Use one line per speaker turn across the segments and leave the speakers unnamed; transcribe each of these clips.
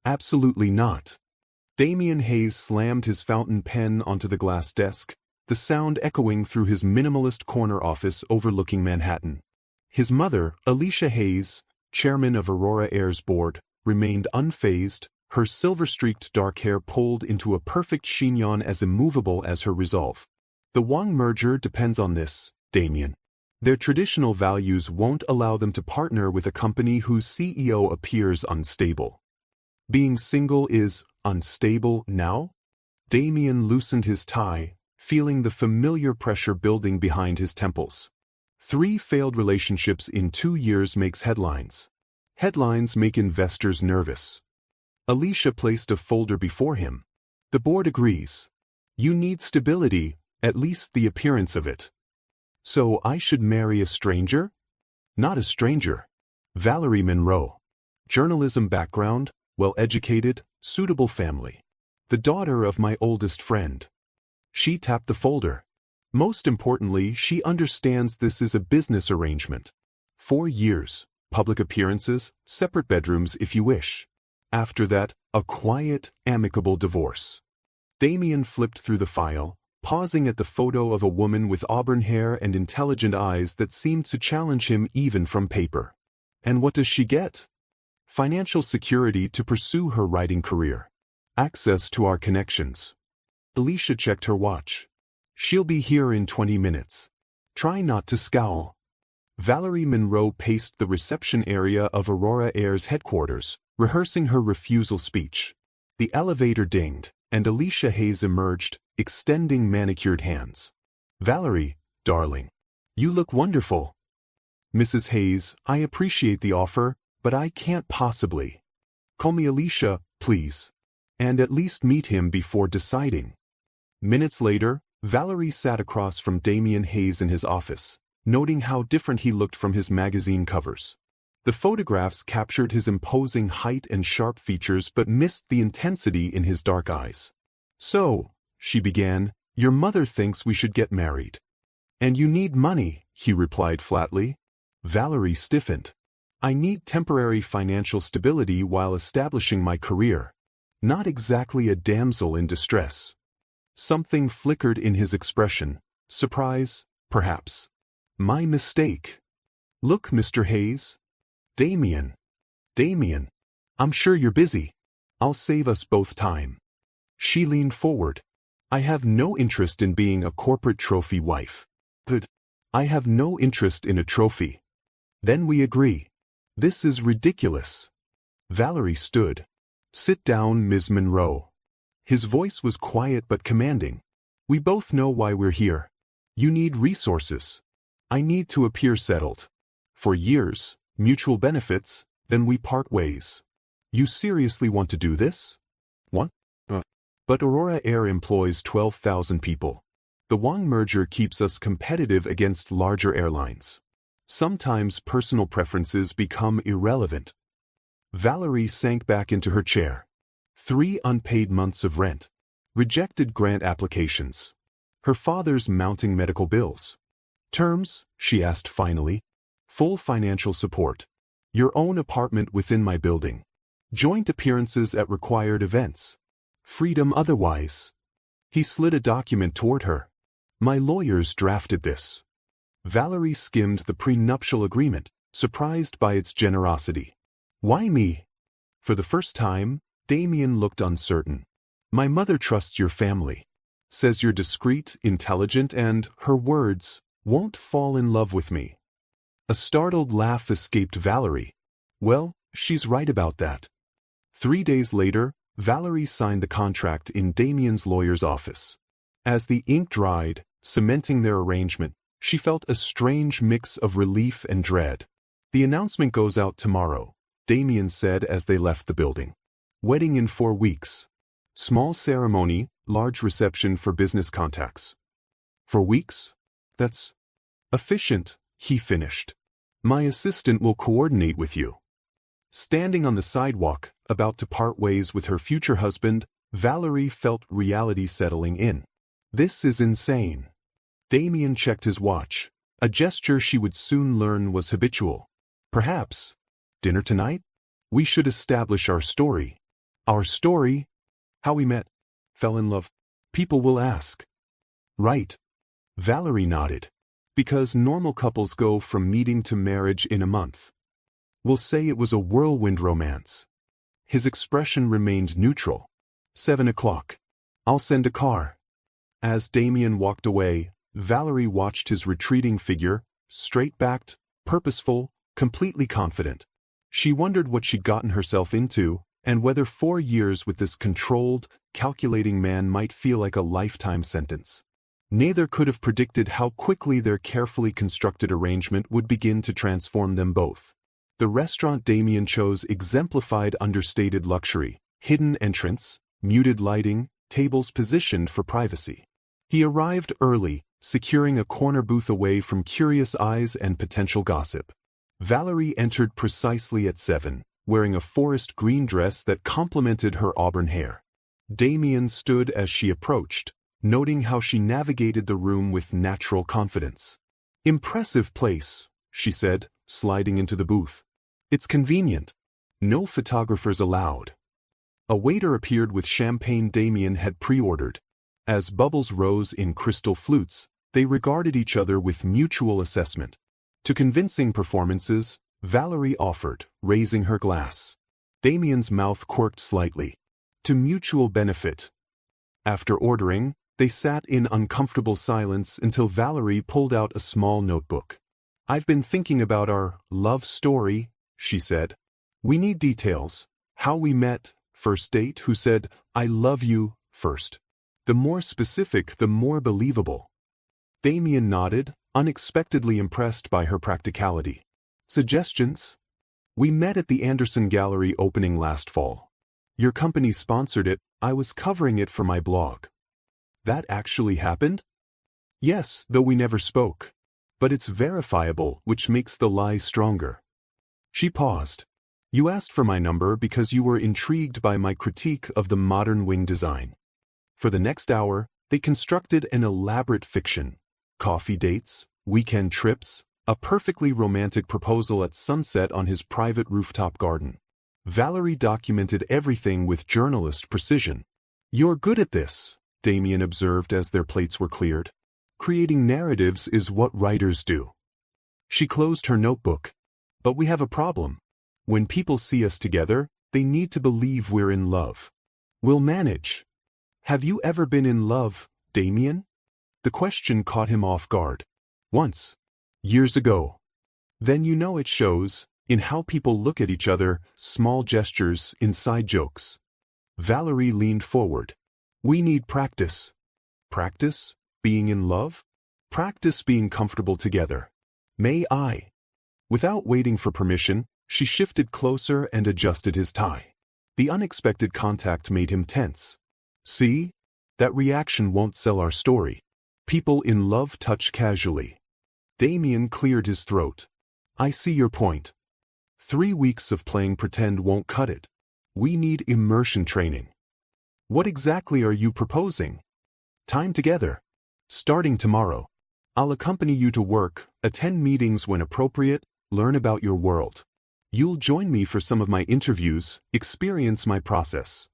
Absolutely not. Damien Hayes slammed his fountain pen onto the glass desk, the sound echoing through his minimalist corner office overlooking Manhattan. His mother, Alicia Hayes, chairman of Aurora Air's board, remained unfazed, her silver-streaked dark hair pulled into a perfect chignon as immovable as her resolve. The Wang merger depends on this, Damien. Their traditional values won't allow them to partner with a company whose CEO appears unstable. Being single is unstable now? Damien loosened his tie, feeling the familiar pressure building behind his temples. 3 failed relationships in 2 years makes headlines. Headlines make investors nervous. Alicia placed a folder before him. The board agrees. You need stability, at least the appearance of it. So I should marry a stranger? Not a stranger. Valerie Monroe. Journalism background, well-educated, suitable family. The daughter of my oldest friend. She tapped the folder. Most importantly, she understands this is a business arrangement. 4 years, public appearances, separate bedrooms if you wish. After that, a quiet, amicable divorce. Damien flipped through the file, pausing at the photo of a woman with auburn hair and intelligent eyes that seemed to challenge him even from paper. And what does she get? Financial security to pursue her writing career. Access to our connections. Alicia checked her watch. She'll be here in 20 minutes. Try not to scowl. Valerie Monroe paced the reception area of Aurora Air's headquarters, rehearsing her refusal speech. The elevator dinged, and Alicia Hayes emerged, extending manicured hands. Valerie, darling. You look wonderful. Mrs. Hayes, I appreciate the offer, but I can't possibly. Call me Alicia, please. And at least meet him before deciding. Minutes later, Valerie sat across from Damien Hayes in his office, noting how different he looked from his magazine covers. The photographs captured his imposing height and sharp features but missed the intensity in his dark eyes. So, she began, your mother thinks we should get married. And you need money, he replied flatly. Valerie stiffened. I need temporary financial stability while establishing my career. Not exactly a damsel in distress. Something flickered in his expression. Surprise, perhaps. My mistake. Look, Mr. Hayes. Damien. I'm sure you're busy. I'll save us both time. She leaned forward. I have no interest in being a corporate trophy wife. But I have no interest in a trophy. Then we agree. This is ridiculous. Valerie stood. Sit down, Ms. Monroe. His voice was quiet but commanding. We both know why we're here. You need resources. I need to appear settled. For years, mutual benefits, then we part ways. You seriously want to do this? What? But Aurora Air employs 12,000 people. The Wang merger keeps us competitive against larger airlines. Sometimes personal preferences become irrelevant. Valerie sank back into her chair. 3 unpaid months of rent. Rejected grant applications. Her father's mounting medical bills. Terms, she asked finally. Full financial support. Your own apartment within my building. Joint appearances at required events. Freedom otherwise. He slid a document toward her. My lawyers drafted this. Valerie skimmed the prenuptial agreement, surprised by its generosity. Why me? For the first time, Damien looked uncertain. My mother trusts your family. Says you're discreet, intelligent, and, her words, won't fall in love with me. A startled laugh escaped Valerie. Well, she's right about that. 3 days later, Valerie signed the contract in Damien's lawyer's office. As the ink dried, cementing their arrangement, she felt a strange mix of relief and dread. The announcement goes out tomorrow, Damien said as they left the building. Wedding in 4 weeks. Small ceremony, large reception for business contacts. 4 weeks? That's efficient, he finished. My assistant will coordinate with you. Standing on the sidewalk, about to part ways with her future husband, Valerie felt reality settling in. This is insane. Damien checked his watch, a gesture she would soon learn was habitual. Perhaps. Dinner tonight? We should establish our story. Our story? How we met? Fell in love? People will ask. Right. Valerie nodded. Because normal couples go from meeting to marriage in a month. We'll say it was a whirlwind romance. His expression remained neutral. 7 o'clock. I'll send a car. As Damien walked away, Valerie watched his retreating figure, straight-backed, purposeful, completely confident. She wondered what she'd gotten herself into, and whether 4 years with this controlled, calculating man might feel like a lifetime sentence. Neither could have predicted how quickly their carefully constructed arrangement would begin to transform them both. The restaurant Damien chose exemplified understated luxury, hidden entrance, muted lighting, tables positioned for privacy. He arrived early, securing a corner booth away from curious eyes and potential gossip. Valerie entered precisely at 7, wearing a forest green dress that complemented her auburn hair. Damien stood as she approached, noting how she navigated the room with natural confidence. "Impressive place," she said, sliding into the booth. "It's convenient. No photographers allowed." A waiter appeared with champagne Damien had pre-ordered. As bubbles rose in crystal flutes, they regarded each other with mutual assessment. To convincing performances, Valerie offered, raising her glass. Damien's mouth quirked slightly. To mutual benefit. After ordering, they sat in uncomfortable silence until Valerie pulled out a small notebook. "I've been thinking about our love story," she said. "We need details. How we met, first date, who said, 'I love you,' first. The more specific, the more believable." Damien nodded, unexpectedly impressed by her practicality. "Suggestions? We met at the Anderson Gallery opening last fall. Your company sponsored it, I was covering it for my blog." "That actually happened?" "Yes, though we never spoke. But it's verifiable, which makes the lie stronger." She paused. "You asked for my number because you were intrigued by my critique of the modern wing design." For the next hour, they constructed an elaborate fiction. Coffee dates, weekend trips, a perfectly romantic proposal at sunset on his private rooftop garden. Valerie documented everything with journalist precision. "You're good at this," Damien observed as their plates were cleared. "Creating narratives is what writers do." She closed her notebook. "But we have a problem. When people see us together, they need to believe we're in love. We'll manage." "Have you ever been in love, Damien?" The question caught him off guard. "Once. Years ago." "Then you know it shows, in how people look at each other, small gestures, inside jokes." Valerie leaned forward. "We need practice." "Practice? Being in love?" "Practice being comfortable together." "May I?" Without waiting for permission, she shifted closer and adjusted his tie. The unexpected contact made him tense. "See? That reaction won't sell our story. People in love touch casually." Damien cleared his throat. "I see your point. 3 weeks of playing pretend won't cut it. We need immersion training." "What exactly are you proposing?" "Time together. Starting tomorrow. I'll accompany you to work, attend meetings when appropriate, learn about your world. You'll join me for some of my interviews, experience my process."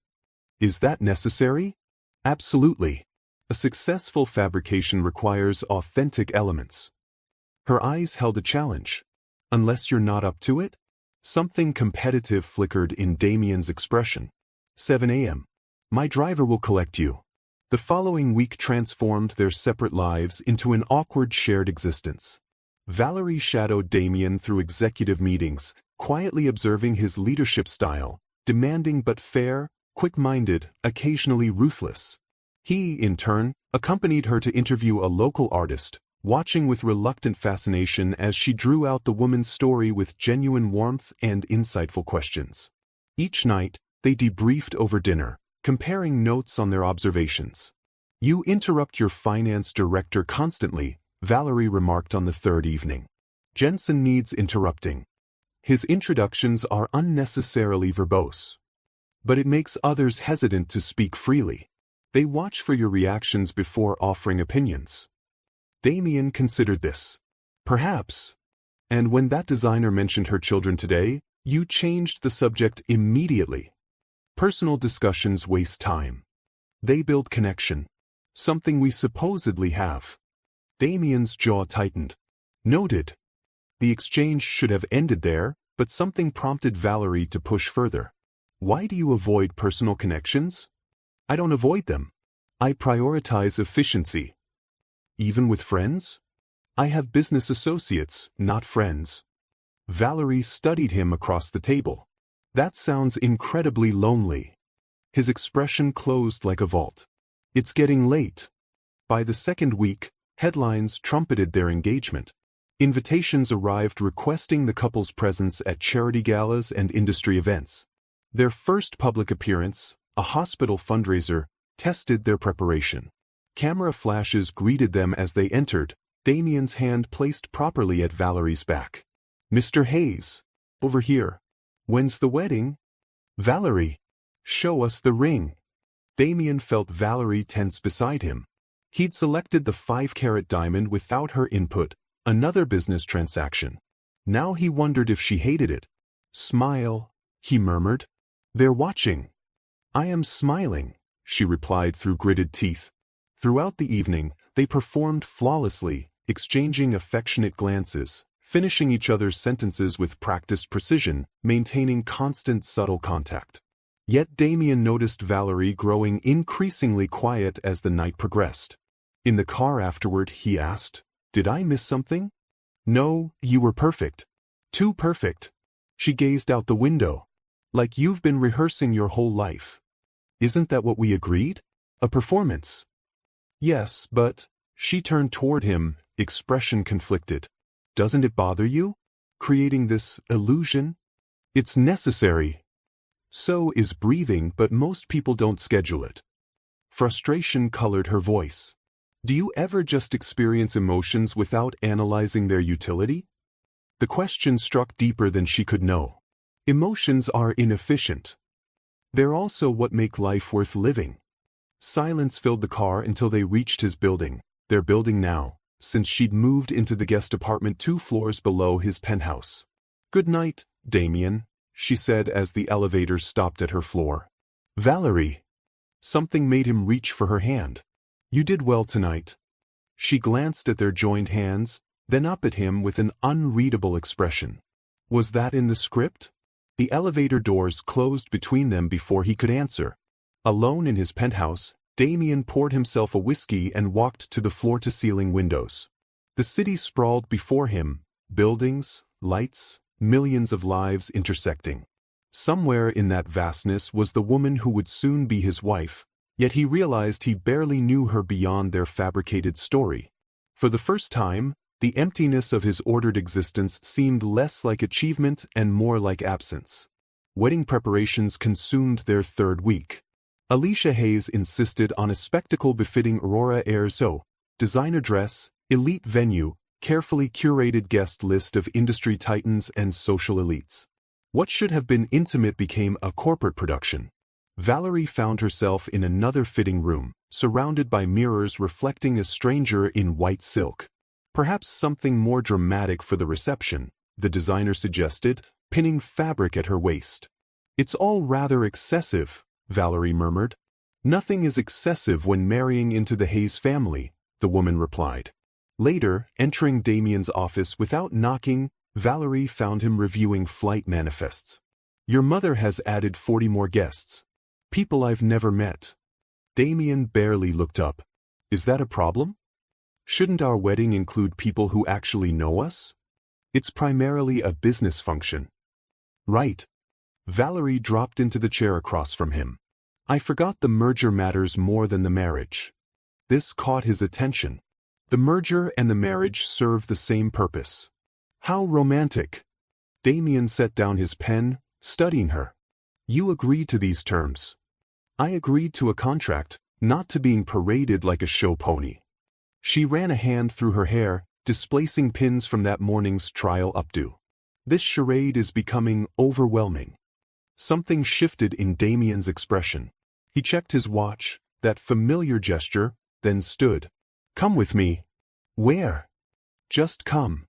"Is that necessary?" "Absolutely. A successful fabrication requires authentic elements." Her eyes held a challenge. "Unless you're not up to it?" Something competitive flickered in Damien's expression. 7 a.m. "My driver will collect you." The following week transformed their separate lives into an awkward shared existence. Valerie shadowed Damien through executive meetings, quietly observing his leadership style, demanding but fair, quick-minded, occasionally ruthless. He, in turn, accompanied her to interview a local artist, watching with reluctant fascination as she drew out the woman's story with genuine warmth and insightful questions. Each night, they debriefed over dinner, comparing notes on their observations. "You interrupt your finance director constantly," Valerie remarked on the third evening. "Jensen needs interrupting. His introductions are unnecessarily verbose. But it makes others hesitant to speak freely. They watch for your reactions before offering opinions." Damien considered this. "Perhaps. And when that designer mentioned her children today, you changed the subject immediately." Personal discussions waste time. They build connection. Something we supposedly have. Damien's jaw tightened. Noted. The exchange should have ended there, but something prompted Valerie to push further. Why do you avoid personal connections? I don't avoid them. I prioritize efficiency. Even with friends? I have business associates, not friends. Valerie studied him across the table. That sounds incredibly lonely. His expression closed like a vault. It's getting late. By the second week, headlines trumpeted their engagement. Invitations arrived requesting the couple's presence at charity galas and industry events. Their first public appearance, a hospital fundraiser, tested their preparation. Camera flashes greeted them as they entered, Damien's hand placed properly at Valerie's back. Mr. Hayes, over here. When's the wedding? Valerie, show us the ring. Damien felt Valerie tense beside him. He'd selected the 5-carat diamond without her input, another business transaction. Now he wondered if she hated it. Smile, he murmured. They're watching. I am smiling, she replied through gritted teeth. Throughout the evening, they performed flawlessly, exchanging affectionate glances, finishing each other's sentences with practiced precision, maintaining constant subtle contact. Yet Damien noticed Valerie growing increasingly quiet as the night progressed. In the car afterward, he asked, "Did I miss something?" "No, you were perfect. Too perfect." She gazed out the window. "Like you've been rehearsing your whole life. Isn't that what we agreed? A performance." "Yes, but..." She turned toward him, expression conflicted. "Doesn't it bother you? Creating this illusion? It's necessary. So is breathing, but most people don't schedule it." Frustration colored her voice. "Do you ever just experience emotions without analyzing their utility?" The question struck deeper than she could know. Emotions are inefficient. They're also what make life worth living. Silence filled the car until they reached his building, their building now, since she'd moved into the guest apartment 2 floors below his penthouse. "Good night, Damien," she said as the elevator stopped at her floor. "Valerie." Something made him reach for her hand. "You did well tonight." She glanced at their joined hands, then up at him with an unreadable expression. Was that in the script? The elevator doors closed between them before he could answer. Alone in his penthouse, Damien poured himself a whiskey and walked to the floor-to-ceiling windows. The city sprawled before him, buildings, lights, millions of lives intersecting. Somewhere in that vastness was the woman who would soon be his wife, yet he realized he barely knew her beyond their fabricated story. For the first time, the emptiness of his ordered existence seemed less like achievement and more like absence. Wedding preparations consumed their 3rd week. Alicia Hayes insisted on a spectacle befitting Aurora Airso, designer dress, elite venue, carefully curated guest list of industry titans and social elites. What should have been intimate became a corporate production. Valerie found herself in another fitting room, surrounded by mirrors reflecting a stranger in white silk. Perhaps something more dramatic for the reception, the designer suggested, pinning fabric at her waist. "It's all rather excessive," Valerie murmured. "Nothing is excessive when marrying into the Hayes family," the woman replied. Later, entering Damien's office without knocking, Valerie found him reviewing flight manifests. "Your mother has added 40 more guests. People I've never met." Damien barely looked up. "Is that a problem? Shouldn't our wedding include people who actually know us? It's primarily a business function." "Right." Valerie dropped into the chair across from him. "I forgot the merger matters more than the marriage." This caught his attention. The merger and the marriage serve the same purpose. How romantic. Damien set down his pen, studying her. "You agreed to these terms." "I agreed to a contract, not to being paraded like a show pony." She ran a hand through her hair, displacing pins from that morning's trial updo. "This charade is becoming overwhelming." Something shifted in Damien's expression. He checked his watch, that familiar gesture, then stood. "Come with me." "Where?" "Just come."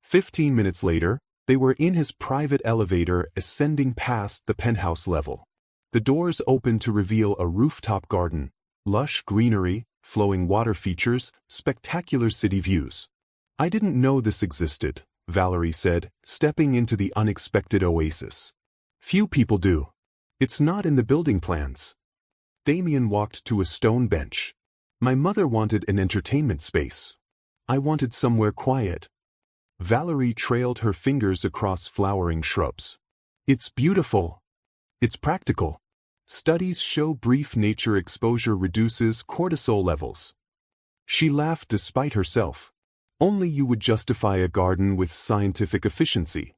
15 minutes later, they were in his private elevator ascending past the penthouse level. The doors opened to reveal a rooftop garden, lush greenery, flowing water features, spectacular city views. I didn't know this existed, Valerie said, stepping into the unexpected oasis. Few people do. It's not in the building plans. Damien walked to a stone bench. My mother wanted an entertainment space. I wanted somewhere quiet. Valerie trailed her fingers across flowering shrubs. It's beautiful. It's practical. Studies show brief nature exposure reduces cortisol levels. She laughed despite herself. Only you would justify a garden with scientific efficiency.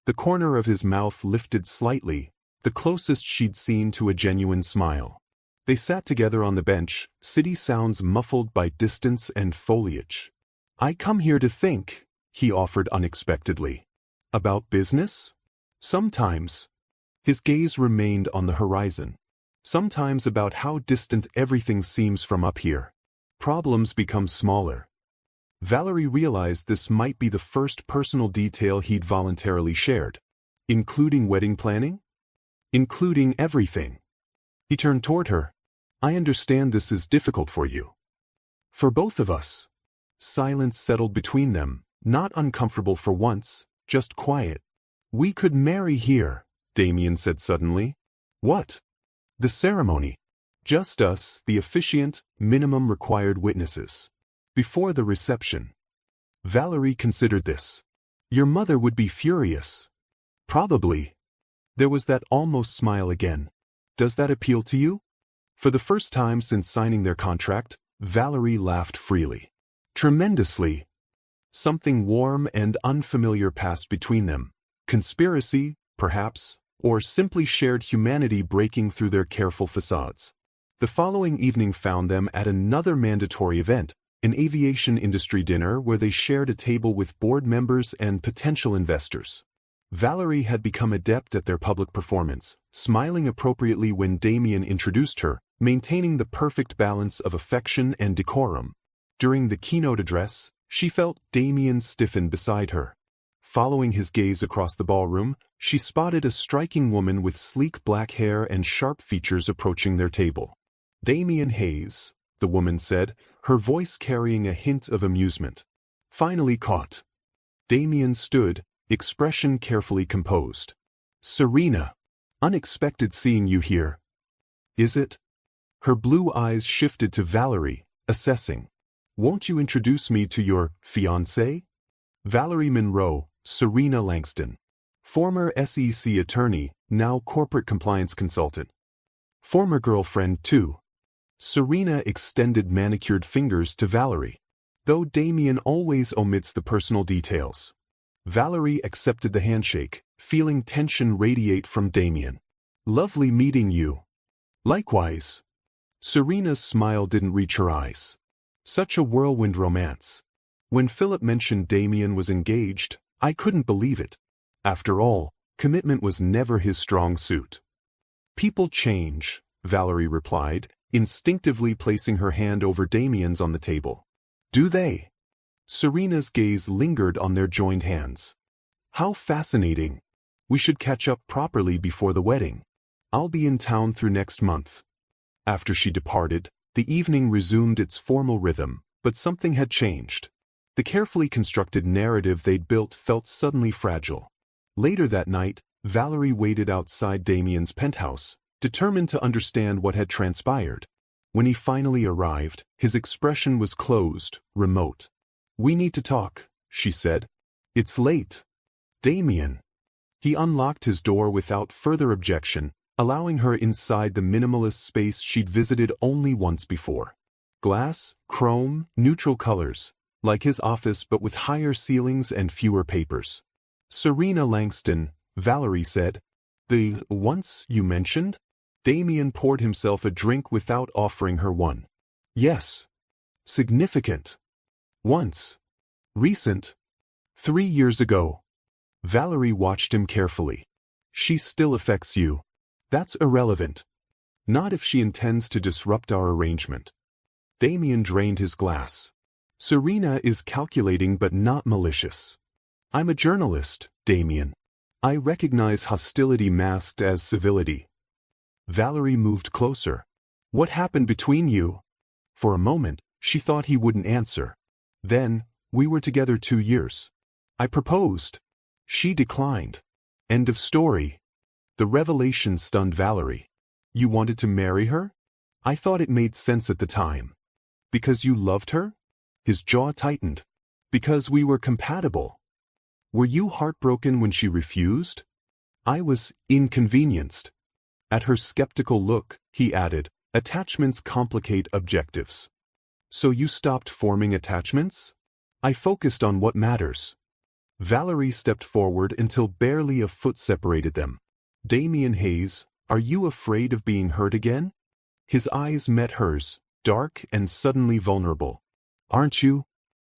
The corner of his mouth lifted slightly, the closest she'd seen to a genuine smile. They sat together on the bench, city sounds muffled by distance and foliage. I come here to think, he offered unexpectedly. About business? Sometimes. His gaze remained on the horizon. Sometimes about how distant everything seems from up here. Problems become smaller. Valerie realized this might be the first personal detail he'd voluntarily shared. Including wedding planning? Including everything. He turned toward her. I understand this is difficult for you. For both of us. Silence settled between them, not uncomfortable for once, just quiet. We could marry here, Damien said suddenly. What? The ceremony. Just us, the officiant, minimum required witnesses. Before the reception. Valerie considered this. Your mother would be furious. Probably. There was that almost smile again. Does that appeal to you? For the first time since signing their contract, Valerie laughed freely. Tremendously. Something warm and unfamiliar passed between them. Conspiracy, perhaps, or simply shared humanity breaking through their careful facades. The following evening found them at another mandatory event, an aviation industry dinner where they shared a table with board members and potential investors. Valerie had become adept at their public performance, smiling appropriately when Damien introduced her, maintaining the perfect balance of affection and decorum. During the keynote address, she felt Damien stiffen beside her. Following his gaze across the ballroom, she spotted a striking woman with sleek black hair and sharp features approaching their table. Damien Hayes, the woman said, her voice carrying a hint of amusement. Finally caught. Damien stood, expression carefully composed. Serena. Unexpected seeing you here. Is it? Her blue eyes shifted to Valerie, assessing. Won't you introduce me to your fiancé? Valerie Monroe, Serena Langston. Former SEC attorney, now corporate compliance consultant. Former girlfriend too. Serena extended manicured fingers to Valerie. Though Damien always omits the personal details. Valerie accepted the handshake, feeling tension radiate from Damien. Lovely meeting you. Likewise. Serena's smile didn't reach her eyes. Such a whirlwind romance. When Philip mentioned Damien was engaged, I couldn't believe it. After all, commitment was never his strong suit. People change, Valerie replied, instinctively placing her hand over Damien's on the table. Do they? Serena's gaze lingered on their joined hands. How fascinating. We should catch up properly before the wedding. I'll be in town through next month. After she departed, the evening resumed its formal rhythm, but something had changed. The carefully constructed narrative they'd built felt suddenly fragile. Later that night, Valerie waited outside Damien's penthouse, determined to understand what had transpired. When he finally arrived, his expression was closed, remote. We need to talk, she said. It's late. Damien. He unlocked his door without further objection, allowing her inside the minimalist space she'd visited only once before. Glass, chrome, neutral colors, like his office but with higher ceilings and fewer papers. Serena Langston, Valerie said. The once you mentioned? Damien poured himself a drink without offering her one. Yes. Significant. Once. Recent. 3 years ago. Valerie watched him carefully. She still affects you. That's irrelevant. Not if she intends to disrupt our arrangement. Damien drained his glass. Serena is calculating but not malicious. I'm a journalist, Damien. I recognize hostility masked as civility. Valerie moved closer. What happened between you? For a moment, she thought he wouldn't answer. Then, we were together 2 years. I proposed. She declined. End of story. The revelation stunned Valerie. You wanted to marry her? I thought it made sense at the time. Because you loved her? His jaw tightened. Because we were compatible. Were you heartbroken when she refused? I was inconvenienced. At her skeptical look, he added, attachments complicate objectives. So you stopped forming attachments? I focused on what matters. Valerie stepped forward until barely a foot separated them. Damien Hayes, are you afraid of being hurt again? His eyes met hers, dark and suddenly vulnerable. Aren't you?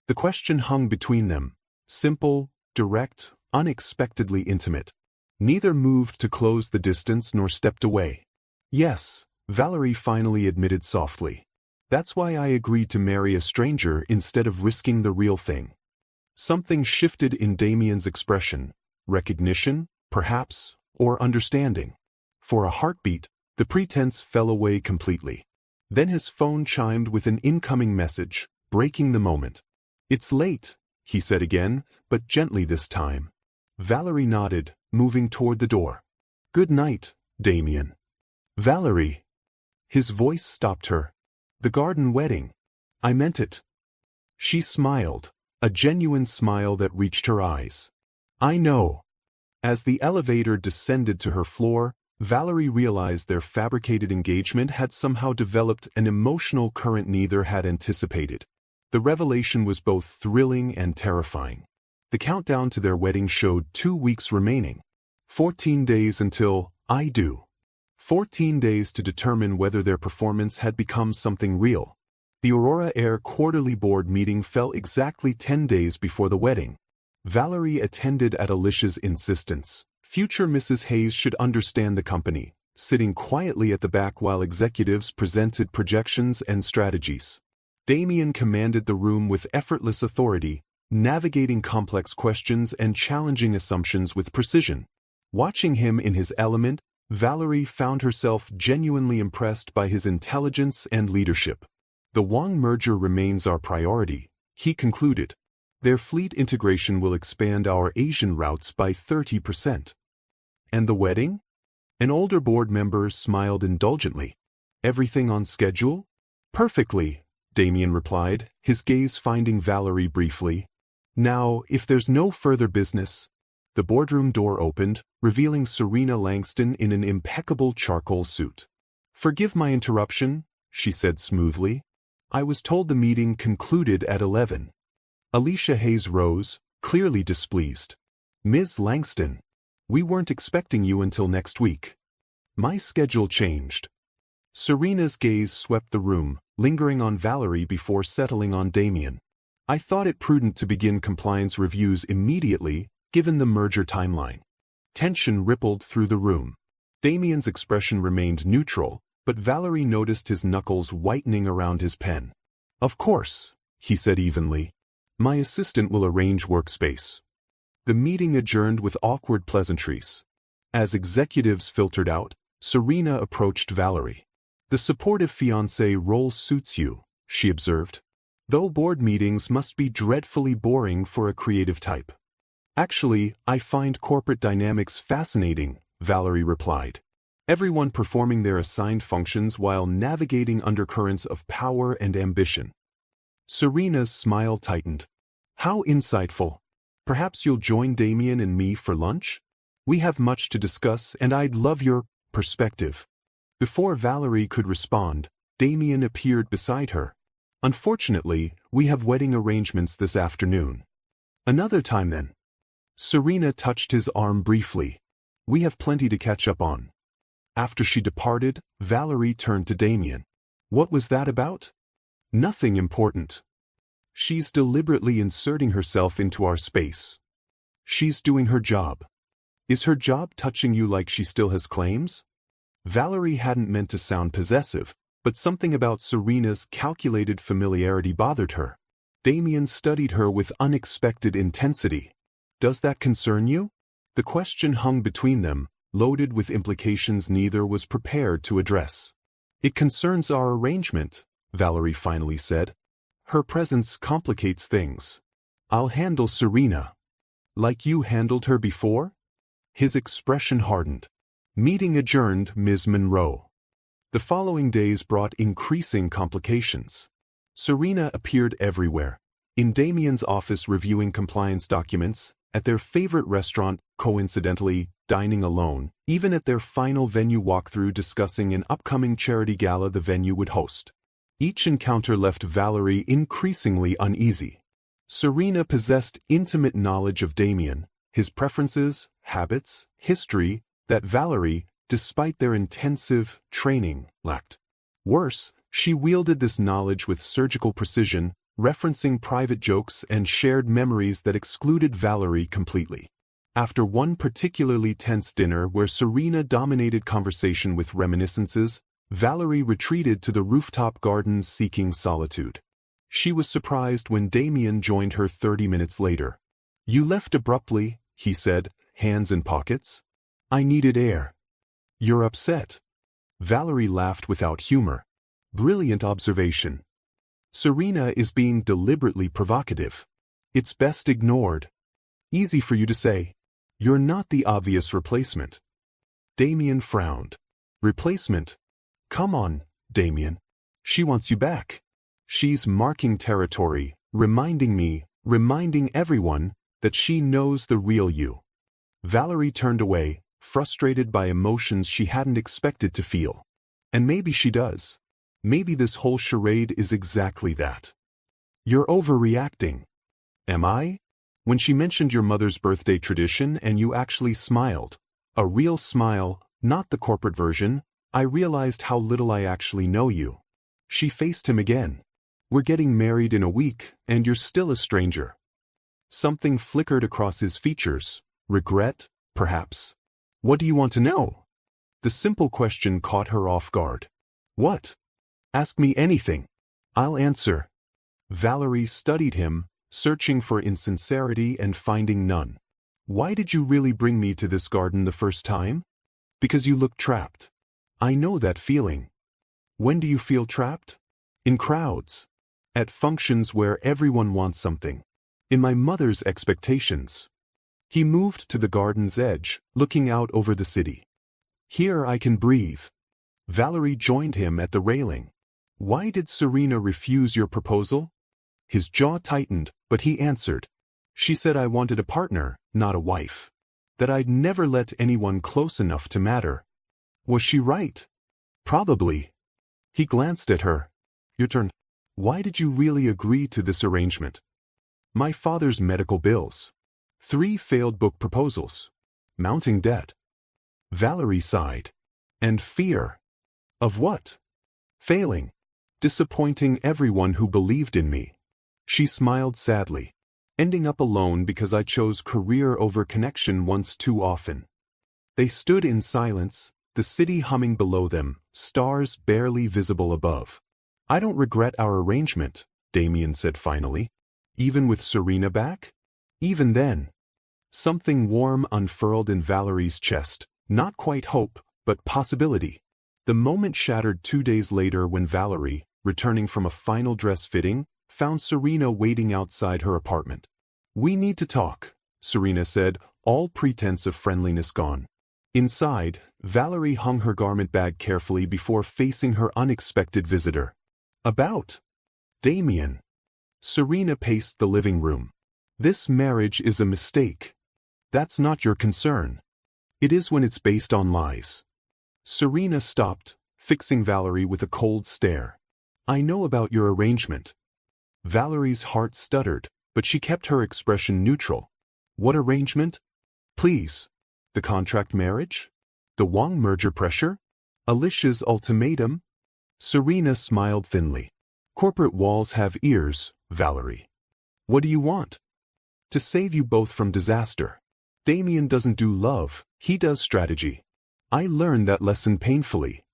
The question hung between them, simple, direct, unexpectedly intimate. Neither moved to close the distance nor stepped away. Yes, Valerie finally admitted softly. That's why I agreed to marry a stranger instead of risking the real thing. Something shifted in Damien's expression. Recognition, perhaps, or understanding. For a heartbeat, the pretense fell away completely. Then his phone chimed with an incoming message, breaking the moment. It's late, he said again, but gently this time. Valerie nodded, moving toward the door. Good night, Damien. Valerie. His voice stopped her. The garden wedding. I meant it. She smiled, a genuine smile that reached her eyes. I know. As the elevator descended to her floor, Valerie realized their fabricated engagement had somehow developed an emotional current neither had anticipated. The revelation was both thrilling and terrifying. The countdown to their wedding showed 2 weeks remaining. 14 days until, I do. 14 days to determine whether their performance had become something real. The Aurora Air quarterly board meeting fell exactly 10 days before the wedding. Valerie attended at Alicia's insistence. Future Mrs. Hayes should understand the company, sitting quietly at the back while executives presented projections and strategies. Damien commanded the room with effortless authority, navigating complex questions and challenging assumptions with precision. Watching him in his element, Valerie found herself genuinely impressed by his intelligence and leadership. The Wang merger remains our priority, he concluded. Their fleet integration will expand our Asian routes by 30%. And the wedding? An older board member smiled indulgently. Everything on schedule? Perfectly, Damien replied, his gaze finding Valerie briefly. Now, if there's no further business. The boardroom door opened, revealing Serena Langston in an impeccable charcoal suit. Forgive my interruption, she said smoothly. I was told the meeting concluded at 11. Alicia Hayes rose, clearly displeased. Ms. Langston, we weren't expecting you until next week. My schedule changed. Serena's gaze swept the room, lingering on Valerie before settling on Damien. I thought it prudent to begin compliance reviews immediately, given the merger timeline. Tension rippled through the room. Damien's expression remained neutral, but Valerie noticed his knuckles whitening around his pen. Of course, he said evenly. My assistant will arrange workspace. The meeting adjourned with awkward pleasantries. As executives filtered out, Serena approached Valerie. The supportive fiancé role suits you, she observed. Though board meetings must be dreadfully boring for a creative type. Actually, I find corporate dynamics fascinating, Valerie replied. Everyone performing their assigned functions while navigating undercurrents of power and ambition. Serena's smile tightened. How insightful. Perhaps you'll join Damien and me for lunch? We have much to discuss and I'd love your perspective. Before Valerie could respond, Damien appeared beside her. Unfortunately, we have wedding arrangements this afternoon. Another time then. Serena touched his arm briefly. We have plenty to catch up on. After she departed, Valerie turned to Damien. What was that about? Nothing important. She's deliberately inserting herself into our space. She's doing her job. Is her job touching you like she still has claims? Valerie hadn't meant to sound possessive, but something about Serena's calculated familiarity bothered her. Damien studied her with unexpected intensity. Does that concern you? The question hung between them, loaded with implications neither was prepared to address. "It concerns our arrangement," Valerie finally said. "Her presence complicates things. I'll handle Serena." "Like you handled her before?" His expression hardened. Meeting adjourned, Ms. Monroe. The following days brought increasing complications. Serena appeared everywhere. In Damien's office reviewing compliance documents, at their favorite restaurant, coincidentally, dining alone, even at their final venue walkthrough discussing an upcoming charity gala the venue would host. Each encounter left Valerie increasingly uneasy. Serena possessed intimate knowledge of Damien, his preferences, habits, history, that Valerie, despite their intensive training, lacked. Worse, she wielded this knowledge with surgical precision, referencing private jokes and shared memories that excluded Valerie completely. After one particularly tense dinner where Serena dominated conversation with reminiscences, Valerie retreated to the rooftop gardens seeking solitude. She was surprised when Damien joined her 30 minutes later. "You left abruptly," he said, hands in pockets. "I needed air." "You're upset?" Valerie laughed without humor. "Brilliant observation. Serena is being deliberately provocative. It's best ignored. Easy for you to say. You're not the obvious replacement." Damien frowned. "Replacement? Come on, Damien. She wants you back. She's marking territory, reminding everyone that she knows the real you." Valerie turned away, frustrated by emotions she hadn't expected to feel. And maybe she does. Maybe this whole charade is exactly that. "You're overreacting." "Am I?" "When she mentioned your mother's birthday tradition and you actually smiled, a real smile, not the corporate version, I realized how little I actually know you." She faced him again. "We're getting married in a week, and you're still a stranger." Something flickered across his features. Regret, perhaps. "What do you want to know?" The simple question caught her off guard. "What?" "Ask me anything. I'll answer." Valerie studied him, searching for insincerity and finding none. "Why did you really bring me to this garden the first time?" "Because you looked trapped." "I know that feeling." "When do you feel trapped?" "In crowds. At functions where everyone wants something. In my mother's expectations." He moved to the garden's edge, looking out over the city. "Here I can breathe." Valerie joined him at the railing. "Why did Serena refuse your proposal?" His jaw tightened, but he answered. "She said I wanted a partner, not a wife. That I'd never let anyone close enough to matter." "Was she right?" "Probably." He glanced at her. "Your turn. Why did you really agree to this arrangement?" "My father's medical bills. 3 failed book proposals. Mounting debt." Valerie sighed. "And fear." "Of what?" "Failing. Disappointing everyone who believed in me." She smiled sadly. "Ending up alone because I chose career over connection once too often." They stood in silence, the city humming below them, stars barely visible above. "I don't regret our arrangement," Damien said finally. "Even with Serena back?" "Even then." Something warm unfurled in Valerie's chest, not quite hope, but possibility. The moment shattered 2 days later when Valerie, returning from a final dress fitting, found Serena waiting outside her apartment. "We need to talk," Serena said, all pretense of friendliness gone. Inside, Valerie hung her garment bag carefully before facing her unexpected visitor. "About Damien." Serena paced the living room. "This marriage is a mistake." "That's not your concern." "It is when it's based on lies." Serena stopped, fixing Valerie with a cold stare. "I know about your arrangement." Valerie's heart stuttered, but she kept her expression neutral. "What arrangement?" "Please. The contract marriage? The Wang merger pressure? Alicia's ultimatum?" Serena smiled thinly. "Corporate walls have ears, Valerie. What do you want?" "To save you both from disaster. Damien doesn't do love, he does strategy. I learned that lesson painfully.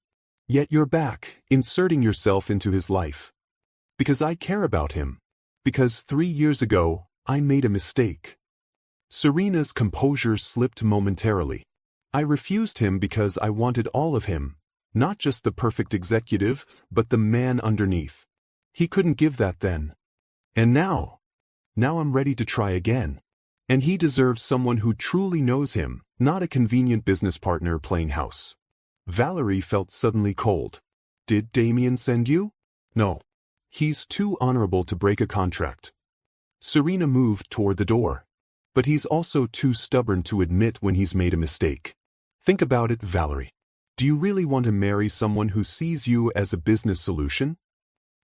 Yet you're back, inserting yourself into his life. Because I care about him. Because 3 years ago, I made a mistake." Serena's composure slipped momentarily. I refused him because I wanted all of him, not just the perfect executive, but the man underneath. He couldn't give that then. And now I'm ready to try again. And he deserves someone who truly knows him, not a convenient business partner playing house. Valerie felt suddenly cold. Did Damien send you? No. He's too honorable to break a contract. Serena moved toward the door. But he's also too stubborn to admit when he's made a mistake. Think about it, Valerie. Do you really want to marry someone who sees you as a business solution?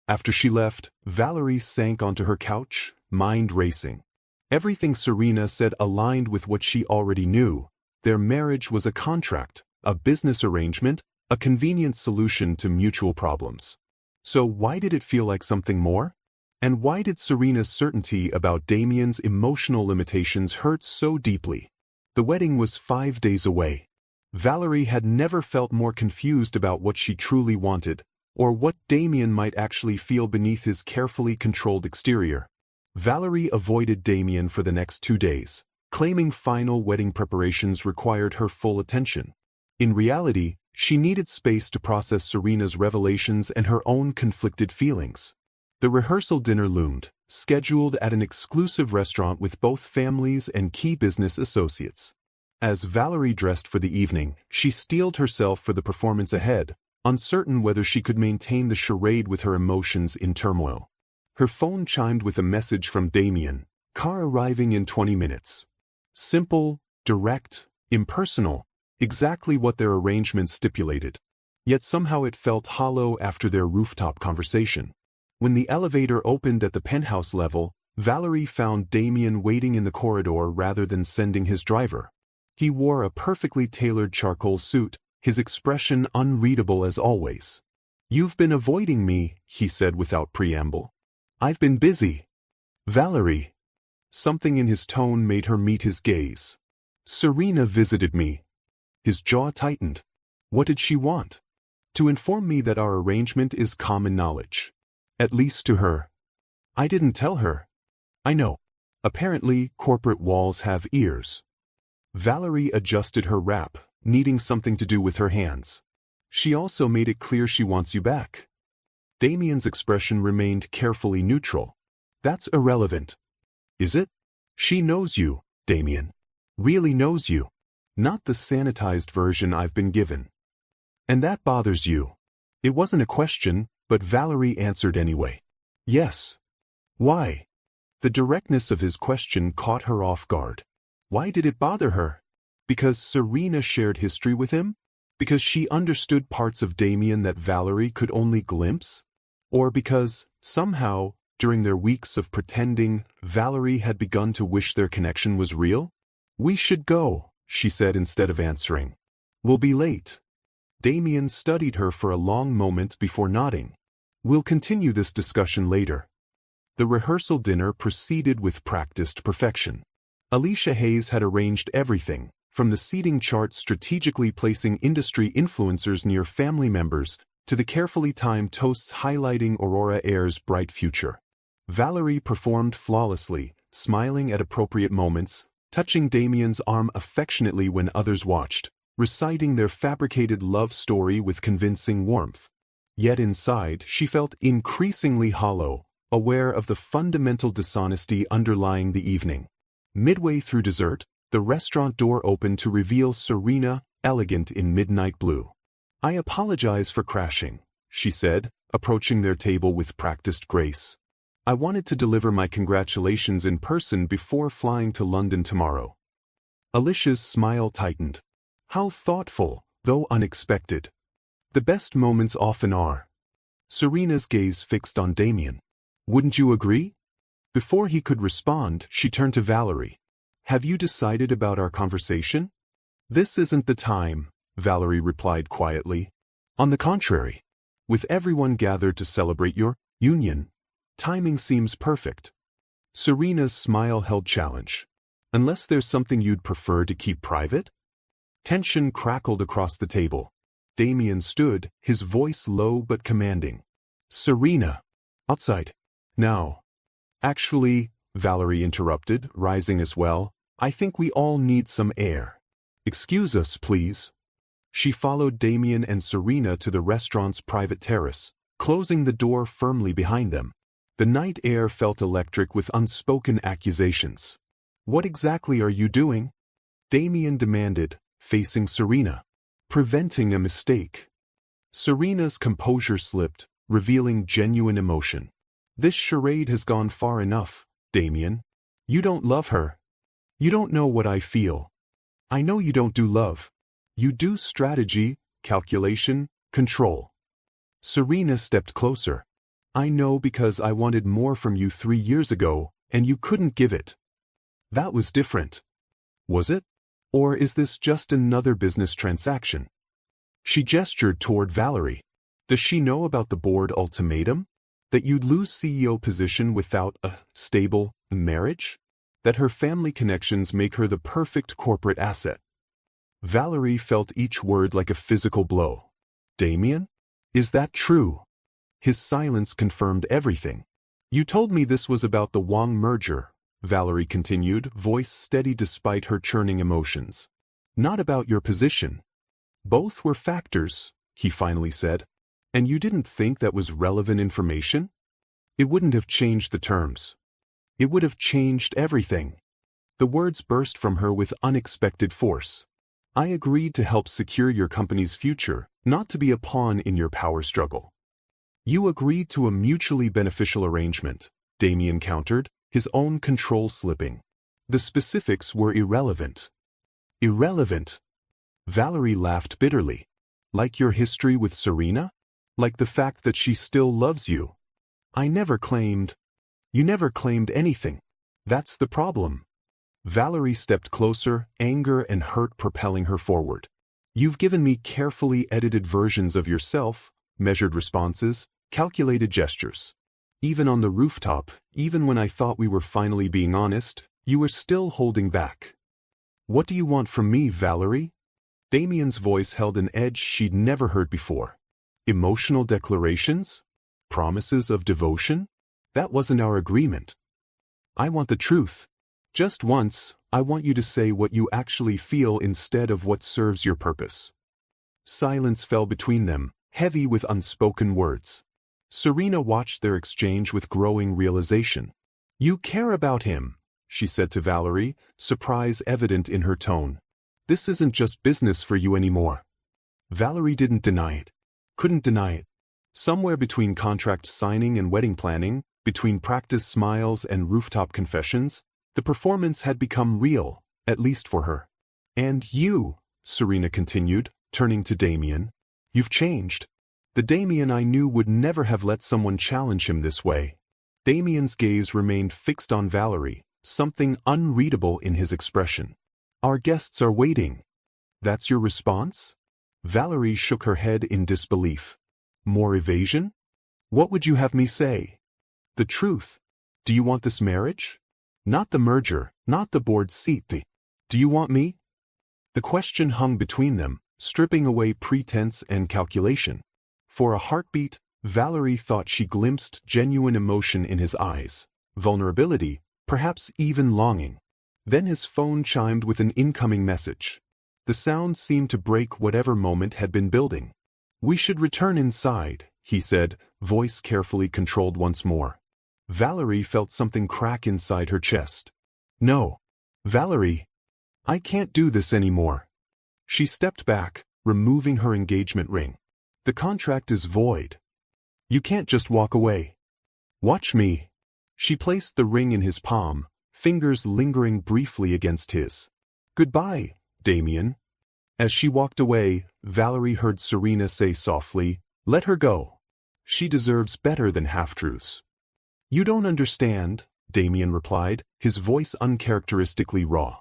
After she left, Valerie sank onto her couch, mind racing. Everything Serena said aligned with what she already knew. Their marriage was a contract, a business arrangement, a convenient solution to mutual problems. So why did it feel like something more? And why did Serena's certainty about Damien's emotional limitations hurt so deeply? The wedding was 5 days away. Valerie had never felt more confused about what she truly wanted, or what Damien might actually feel beneath his carefully controlled exterior. Valerie avoided Damien for the next 2 days, claiming final wedding preparations required her full attention. In reality, she needed space to process Serena's revelations and her own conflicted feelings. The rehearsal dinner loomed, scheduled at an exclusive restaurant with both families and key business associates. As Valerie dressed for the evening, she steeled herself for the performance ahead, uncertain whether she could maintain the charade with her emotions in turmoil. Her phone chimed with a message from Damien, car arriving in 20 minutes. Simple, direct, impersonal, exactly what their arrangement stipulated. Yet somehow it felt hollow after their rooftop conversation. When the elevator opened at the penthouse level, Valerie found Damien waiting in the corridor rather than sending his driver. He wore a perfectly tailored charcoal suit, his expression unreadable as always. "You've been avoiding me," he said without preamble. "I've been busy." "Valerie." Something in his tone made her meet his gaze. "Serena visited me." His jaw tightened. What did she want? To inform me that our arrangement is common knowledge. At least to her. I didn't tell her. I know. Apparently, corporate walls have ears. Valerie adjusted her wrap, needing something to do with her hands. She also made it clear she wants you back. Damien's expression remained carefully neutral. That's irrelevant. Is it? She knows you, Damien. Really knows you. Not the sanitized version I've been given. And that bothers you. It wasn't a question, but Valerie answered anyway. Yes. Why? The directness of his question caught her off guard. Why did it bother her? Because Serena shared history with him? Because she understood parts of Damien that Valerie could only glimpse? Or because, somehow, during their weeks of pretending, Valerie had begun to wish their connection was real? "We should go," she said instead of answering. "We'll be late." Damien studied her for a long moment before nodding. "We'll continue this discussion later." The rehearsal dinner proceeded with practiced perfection. Alicia Hayes had arranged everything, from the seating chart strategically placing industry influencers near family members, to the carefully timed toasts highlighting Aurora Air's bright future. Valerie performed flawlessly, smiling at appropriate moments, touching Damien's arm affectionately when others watched, reciting their fabricated love story with convincing warmth. Yet inside, she felt increasingly hollow, aware of the fundamental dishonesty underlying the evening. Midway through dessert, the restaurant door opened to reveal Serena, elegant in midnight blue. "I apologize for crashing," she said, approaching their table with practiced grace. "I wanted to deliver my congratulations in person before flying to London tomorrow." Alicia's smile tightened. How thoughtful, though unexpected. The best moments often are. Serena's gaze fixed on Damien. "Wouldn't you agree?" Before he could respond, she turned to Valerie. "Have you decided about our conversation?" "This isn't the time," Valerie replied quietly. "On the contrary. With everyone gathered to celebrate your union, timing seems perfect." Serena's smile held challenge. "Unless there's something you'd prefer to keep private?" Tension crackled across the table. Damien stood, his voice low but commanding. "Serena! Outside. Now." "Actually," Valerie interrupted, rising as well, "I think we all need some air." Excuse us, please. She followed Damien and Serena to the restaurant's private terrace, closing the door firmly behind them. The night air felt electric with unspoken accusations. What exactly are you doing? Damien demanded, facing Serena. Preventing a mistake. Serena's composure slipped, revealing genuine emotion. This charade has gone far enough, Damien. You don't love her. You don't know what I feel. I know you don't do love. You do strategy, calculation, control. Serena stepped closer. I know because I wanted more from you 3 years ago, and you couldn't give it. That was different. Was it? Or is this just another business transaction? She gestured toward Valerie. Does she know about the board ultimatum? That you'd lose CEO position without a stable marriage? That her family connections make her the perfect corporate asset? Valerie felt each word like a physical blow. Damien? Is that true? His silence confirmed everything. You told me this was about the Wang merger, Valerie continued, voice steady despite her churning emotions. Not about your position. Both were factors, he finally said. And you didn't think that was relevant information? It wouldn't have changed the terms. It would have changed everything. The words burst from her with unexpected force. I agreed to help secure your company's future, not to be a pawn in your power struggle. You agreed to a mutually beneficial arrangement, Damien countered, his own control slipping. The specifics were irrelevant. Irrelevant? Valerie laughed bitterly. Like your history with Serena? Like the fact that she still loves you? I never claimed. You never claimed anything. That's the problem. Valerie stepped closer, anger and hurt propelling her forward. You've given me carefully edited versions of yourself, measured responses, calculated gestures. Even on the rooftop, even when I thought we were finally being honest, you were still holding back. What do you want from me, Valerie? Damien's voice held an edge she'd never heard before. Emotional declarations? Promises of devotion? That wasn't our agreement. I want the truth. Just once, I want you to say what you actually feel instead of what serves your purpose. Silence fell between them, heavy with unspoken words. Serena watched their exchange with growing realization. You care about him, she said to Valerie, surprise evident in her tone. This isn't just business for you anymore. Valerie didn't deny it. Couldn't deny it. Somewhere between contract signing and wedding planning, between practice smiles and rooftop confessions, the performance had become real, at least for her. And you, Serena continued, turning to Damien. You've changed. The Damien I knew would never have let someone challenge him this way. Damien's gaze remained fixed on Valerie, something unreadable in his expression. Our guests are waiting. That's your response? Valerie shook her head in disbelief. More evasion? What would you have me say? The truth. Do you want this marriage? Not the merger, not the board seat. Do you want me? The question hung between them, stripping away pretense and calculation. For a heartbeat, Valerie thought she glimpsed genuine emotion in his eyes, vulnerability, perhaps even longing. Then his phone chimed with an incoming message. The sound seemed to break whatever moment had been building. We should return inside, he said, voice carefully controlled once more. Valerie felt something crack inside her chest. No. Valerie. I can't do this anymore. She stepped back, removing her engagement ring. The contract is void. You can't just walk away. Watch me. She placed the ring in his palm, fingers lingering briefly against his. Goodbye, Damien. As she walked away, Valerie heard Serena say softly, let her go. She deserves better than half-truths. You don't understand, Damien replied, his voice uncharacteristically raw.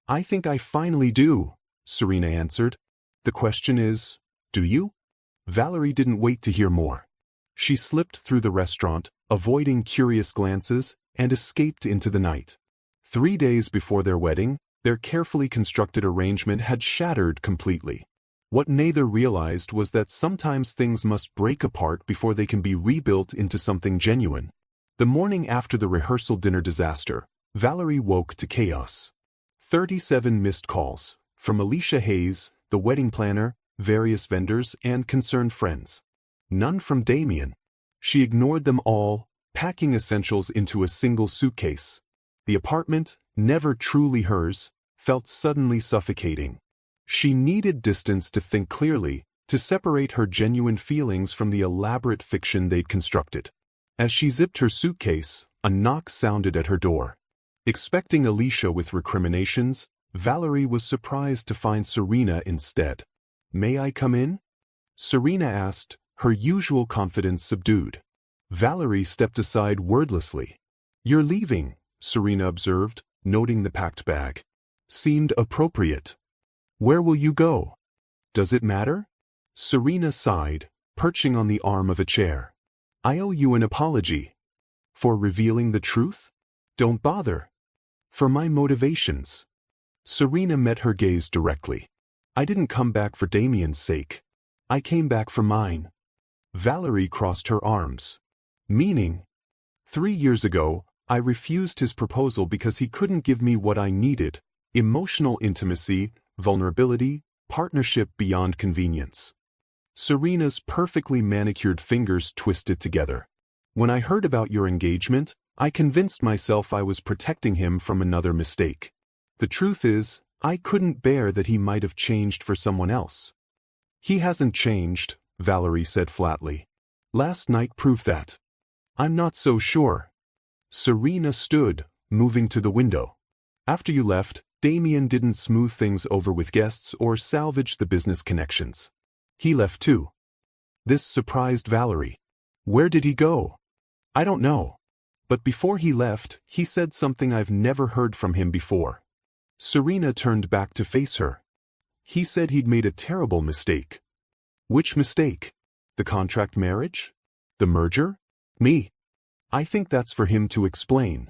I think I finally do, Serena answered. The question is, do you? Valerie didn't wait to hear more. She slipped through the restaurant, avoiding curious glances, and escaped into the night. 3 days before their wedding, their carefully constructed arrangement had shattered completely. What neither realized was that sometimes things must break apart before they can be rebuilt into something genuine. The morning after the rehearsal dinner disaster, Valerie woke to chaos. 37 missed calls, From Alicia Hayes, the wedding planner, various vendors, and concerned friends. None from Damien. She ignored them all, packing essentials into a single suitcase. The apartment, never truly hers, felt suddenly suffocating. She needed distance to think clearly, to separate her genuine feelings from the elaborate fiction they'd constructed. As she zipped her suitcase, a knock sounded at her door. Expecting Alicia with recriminations, Valerie was surprised to find Serena instead. "May I come in?" Serena asked, her usual confidence subdued. Valerie stepped aside wordlessly. "You're leaving," Serena observed, noting the packed bag. "Seemed appropriate. Where will you go?" "Does it matter?" Serena sighed, perching on the arm of a chair. "I owe you an apology." "For revealing the truth?" "Don't bother." "For my motivations." Serena met her gaze directly. "I didn't come back for Damien's sake. I came back for mine." Valerie crossed her arms. "Meaning?" 3 years ago, I refused his proposal because he couldn't give me what I needed: emotional intimacy, vulnerability, partnership beyond convenience. Serena's perfectly manicured fingers twisted together. "When I heard about your engagement, I convinced myself I was protecting him from another mistake. The truth is, I couldn't bear that he might have changed for someone else." "He hasn't changed," Valerie said flatly. "Last night proved that." "I'm not so sure." Serena stood, moving to the window. "After you left, Damien didn't smooth things over with guests or salvage the business connections. He left too." This surprised Valerie. "Where did he go?" "I don't know. But before he left, he said something I've never heard from him before." Serena turned back to face her. "He said he'd made a terrible mistake." "Which mistake? The contract marriage? The merger? Me? I think that's for him to explain."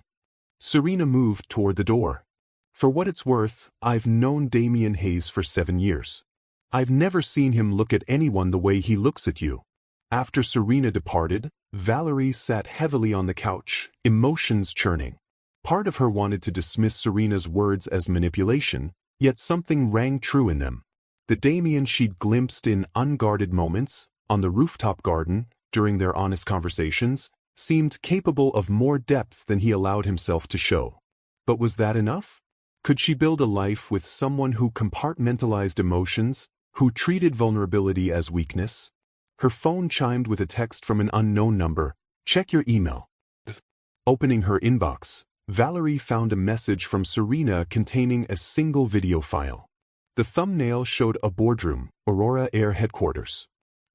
Serena moved toward the door. "For what it's worth, I've known Damien Hayes for 7 years. I've never seen him look at anyone the way he looks at you." After Serena departed, Valerie sat heavily on the couch, emotions churning. Part of her wanted to dismiss Serena's words as manipulation, yet something rang true in them. The Damien she'd glimpsed in unguarded moments, on the rooftop garden, during their honest conversations, seemed capable of more depth than he allowed himself to show. But was that enough? Could she build a life with someone who compartmentalized emotions, who treated vulnerability as weakness? Her phone chimed with a text from an unknown number. "Check your email." Opening her inbox, Valerie found a message from Serena containing a single video file. The thumbnail showed a boardroom, Aurora Air headquarters.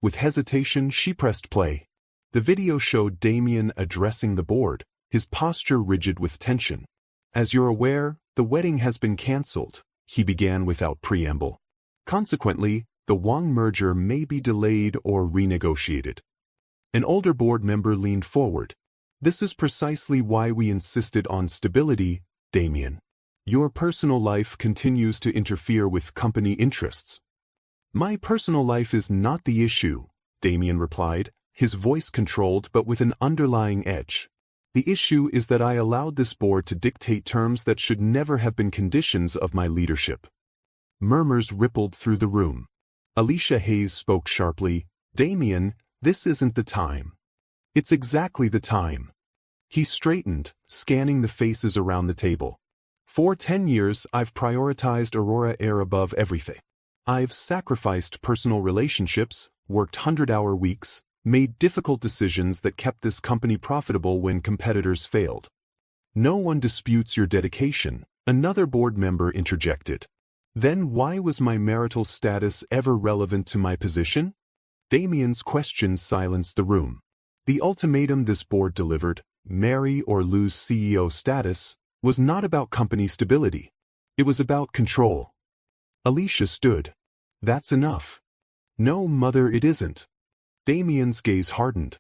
With hesitation, she pressed play. The video showed Damien addressing the board, his posture rigid with tension. "As you're aware, the wedding has been cancelled," he began without preamble. "Consequently, the Wang merger may be delayed or renegotiated." An older board member leaned forward. "This is precisely why we insisted on stability, Damien. Your personal life continues to interfere with company interests." "My personal life is not the issue," Damien replied, his voice controlled but with an underlying edge. "The issue is that I allowed this board to dictate terms that should never have been conditions of my leadership." Murmurs rippled through the room. Alicia Hayes spoke sharply. "Damien, this isn't the time." "It's exactly the time." He straightened, scanning the faces around the table. "For 10 years, I've prioritized Aurora Air above everything. I've sacrificed personal relationships, worked 100-hour weeks, made difficult decisions that kept this company profitable when competitors failed." "No one disputes your dedication," another board member interjected. "Then why was my marital status ever relevant to my position?" Damien's question silenced the room. The ultimatum this board delivered, marry or lose CEO status, was not about company stability. It was about control. Alicia stood. "That's enough." "No, mother, it isn't." Damien's gaze hardened.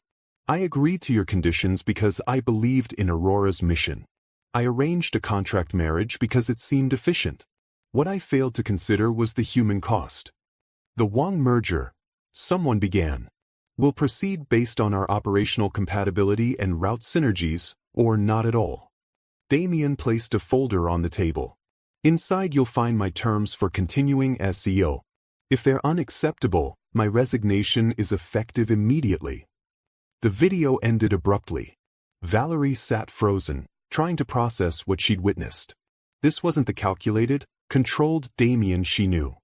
"I agreed to your conditions because I believed in Aurora's mission. I arranged a contract marriage because it seemed efficient. What I failed to consider was the human cost." "The Wang merger," someone began, "will proceed based on our operational compatibility and route synergies, or not at all." Damien placed a folder on the table. Inside you'll find my terms for continuing as CEO. If they're unacceptable, my resignation is effective immediately." The video ended abruptly. Valerie sat frozen, trying to process what she'd witnessed. This wasn't the calculated, controlled Damien she knew.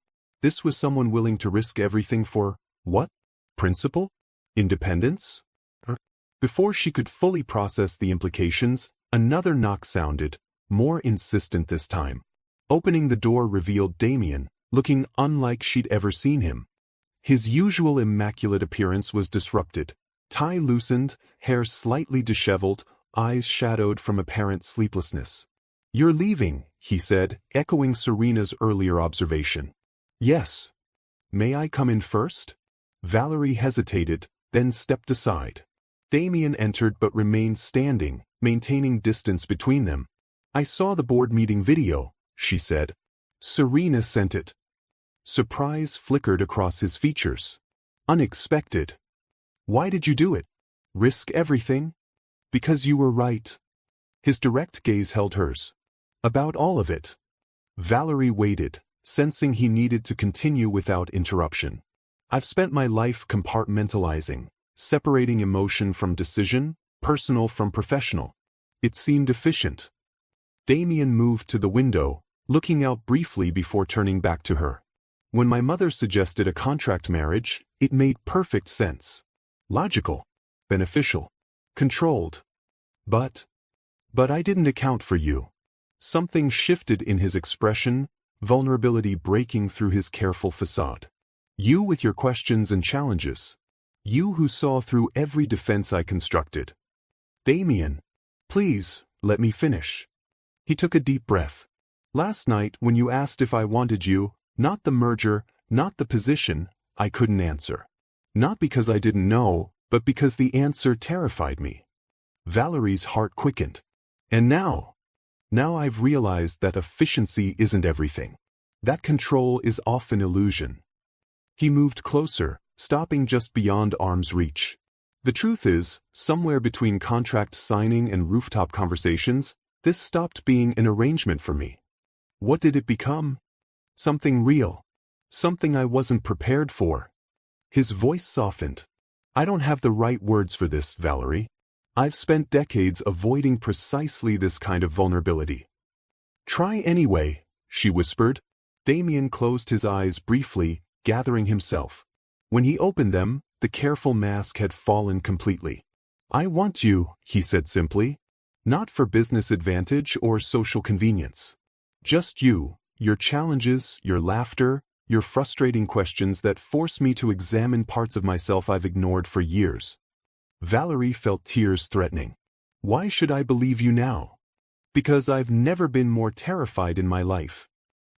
This was someone willing to risk everything for, what? Principle? Independence? Before she could fully process the implications, another knock sounded, more insistent this time. Opening the door revealed Damien, looking unlike she'd ever seen him. His usual immaculate appearance was disrupted. Tie loosened, hair slightly disheveled, eyes shadowed from apparent sleeplessness. "You're leaving," he said, echoing Serena's earlier observation. "Yes. May I come in first?" Valerie hesitated, then stepped aside. Damien entered but remained standing, maintaining distance between them. "I saw the board meeting video," she said. "Serena sent it." Surprise flickered across his features. "Unexpected. Why did you do it? Risk everything?" "Because you were right." His direct gaze held hers. "About all of it." Valerie waited, sensing he needed to continue without interruption. "I've spent my life compartmentalizing, separating emotion from decision, personal from professional. It seemed efficient." Damien moved to the window, looking out briefly before turning back to her. "When my mother suggested a contract marriage, it made perfect sense. Logical. Beneficial. Controlled. But I didn't account for you." Something shifted in his expression, vulnerability breaking through his careful facade. "You with your questions and challenges. You who saw through every defense I constructed." "Damien, please, let me finish." He took a deep breath. "Last night when you asked if I wanted you, not the merger, not the position, I couldn't answer. Not because I didn't know, but because the answer terrified me." Valerie's heart quickened. "And now I've realized that efficiency isn't everything. That control is often illusion." He moved closer, stopping just beyond arm's reach. "The truth is, somewhere between contract signing and rooftop conversations, this stopped being an arrangement for me. What did it become? Something real. Something I wasn't prepared for." His voice softened. "I don't have the right words for this, Valerie. I've spent decades avoiding precisely this kind of vulnerability." "Try anyway," she whispered. Damien closed his eyes briefly, gathering himself. When he opened them, the careful mask had fallen completely. "I want you," he said simply. "Not for business advantage or social convenience. Just you, your challenges, your laughter, your frustrating questions that force me to examine parts of myself I've ignored for years." Valerie felt tears threatening. "Why should I believe you now?" "Because I've never been more terrified in my life."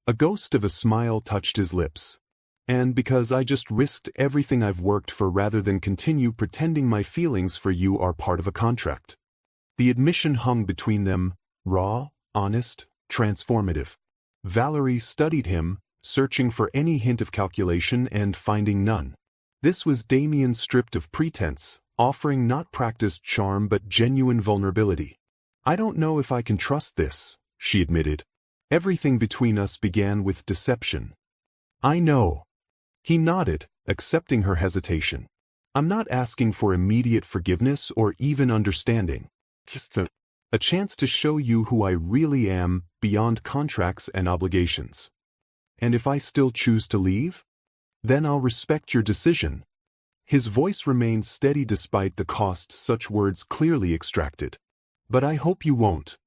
A ghost of a smile touched his lips. "And because I just risked everything I've worked for rather than continue pretending my feelings for you are part of a contract." The admission hung between them, raw, honest, transformative. Valerie studied him, searching for any hint of calculation and finding none. This was Damien stripped of pretense, offering not practiced charm but genuine vulnerability. "I don't know if I can trust this," she admitted. "Everything between us began with deception." "I know." He nodded, accepting her hesitation. "I'm not asking for immediate forgiveness or even understanding. Just a chance to show you who I really am, beyond contracts and obligations. And if I still choose to leave? Then I'll respect your decision." His voice remained steady despite the cost such words clearly extracted. "But I hope you won't."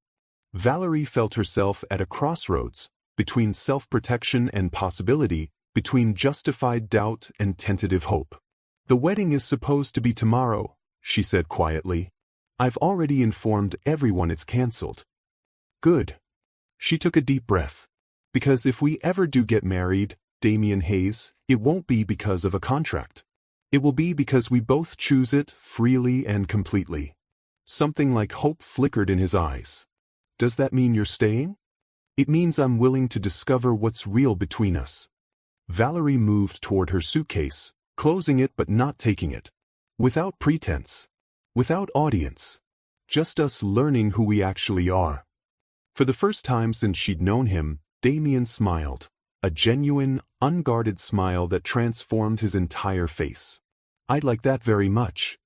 Valerie felt herself at a crossroads, between self-protection and possibility, between justified doubt and tentative hope. "The wedding is supposed to be tomorrow," she said quietly. "I've already informed everyone it's cancelled." "Good." She took a deep breath. "Because if we ever do get married, Damien Hayes, it won't be because of a contract. It will be because we both choose it freely and completely." Something like hope flickered in his eyes. "Does that mean you're staying?" "It means I'm willing to discover what's real between us." Valerie moved toward her suitcase, closing it but not taking it. "Without pretense. Without audience. Just us learning who we actually are." For the first time since she'd known him, Damien smiled. A genuine, unguarded smile that transformed his entire face. "I'd like that very much."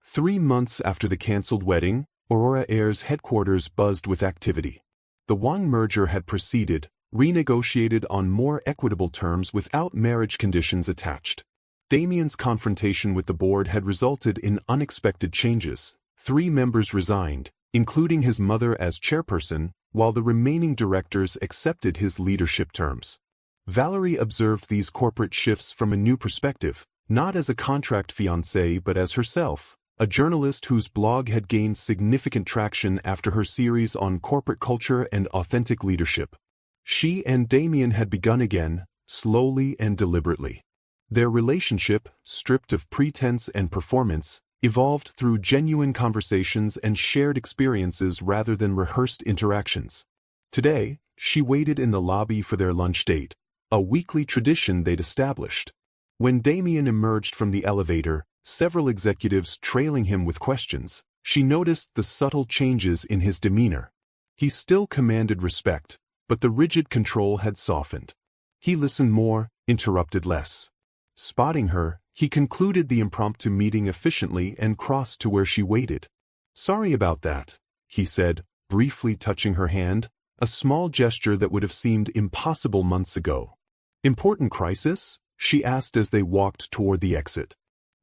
3 months after the cancelled wedding, Aurora Air's headquarters buzzed with activity. The Wang merger had proceeded, renegotiated on more equitable terms without marriage conditions attached. Damien's confrontation with the board had resulted in unexpected changes. 3 members resigned, including his mother as chairperson, while the remaining directors accepted his leadership terms. Valerie observed these corporate shifts from a new perspective, not as a contract fiancée but as herself, a journalist whose blog had gained significant traction after her series on corporate culture and authentic leadership. She and Damien had begun again, slowly and deliberately. Their relationship, stripped of pretense and performance, evolved through genuine conversations and shared experiences rather than rehearsed interactions. Today, she waited in the lobby for their lunch date, a weekly tradition they'd established. When Damien emerged from the elevator, several executives trailing him with questions, she noticed the subtle changes in his demeanor. He still commanded respect, but the rigid control had softened. He listened more, interrupted less. Spotting her, he concluded the impromptu meeting efficiently and crossed to where she waited. "Sorry about that," he said, briefly touching her hand, a small gesture that would have seemed impossible months ago. "Important crisis?" she asked as they walked toward the exit.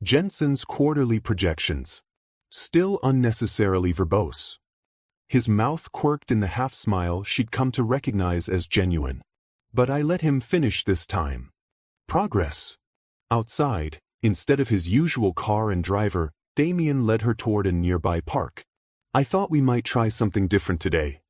Jensen's quarterly projections. Still unnecessarily verbose. His mouth quirked in the half-smile she'd come to recognize as genuine. "But I let him finish this time." Progress. Outside, instead of his usual car and driver, Damien led her toward a nearby park. "I thought we might try something different today."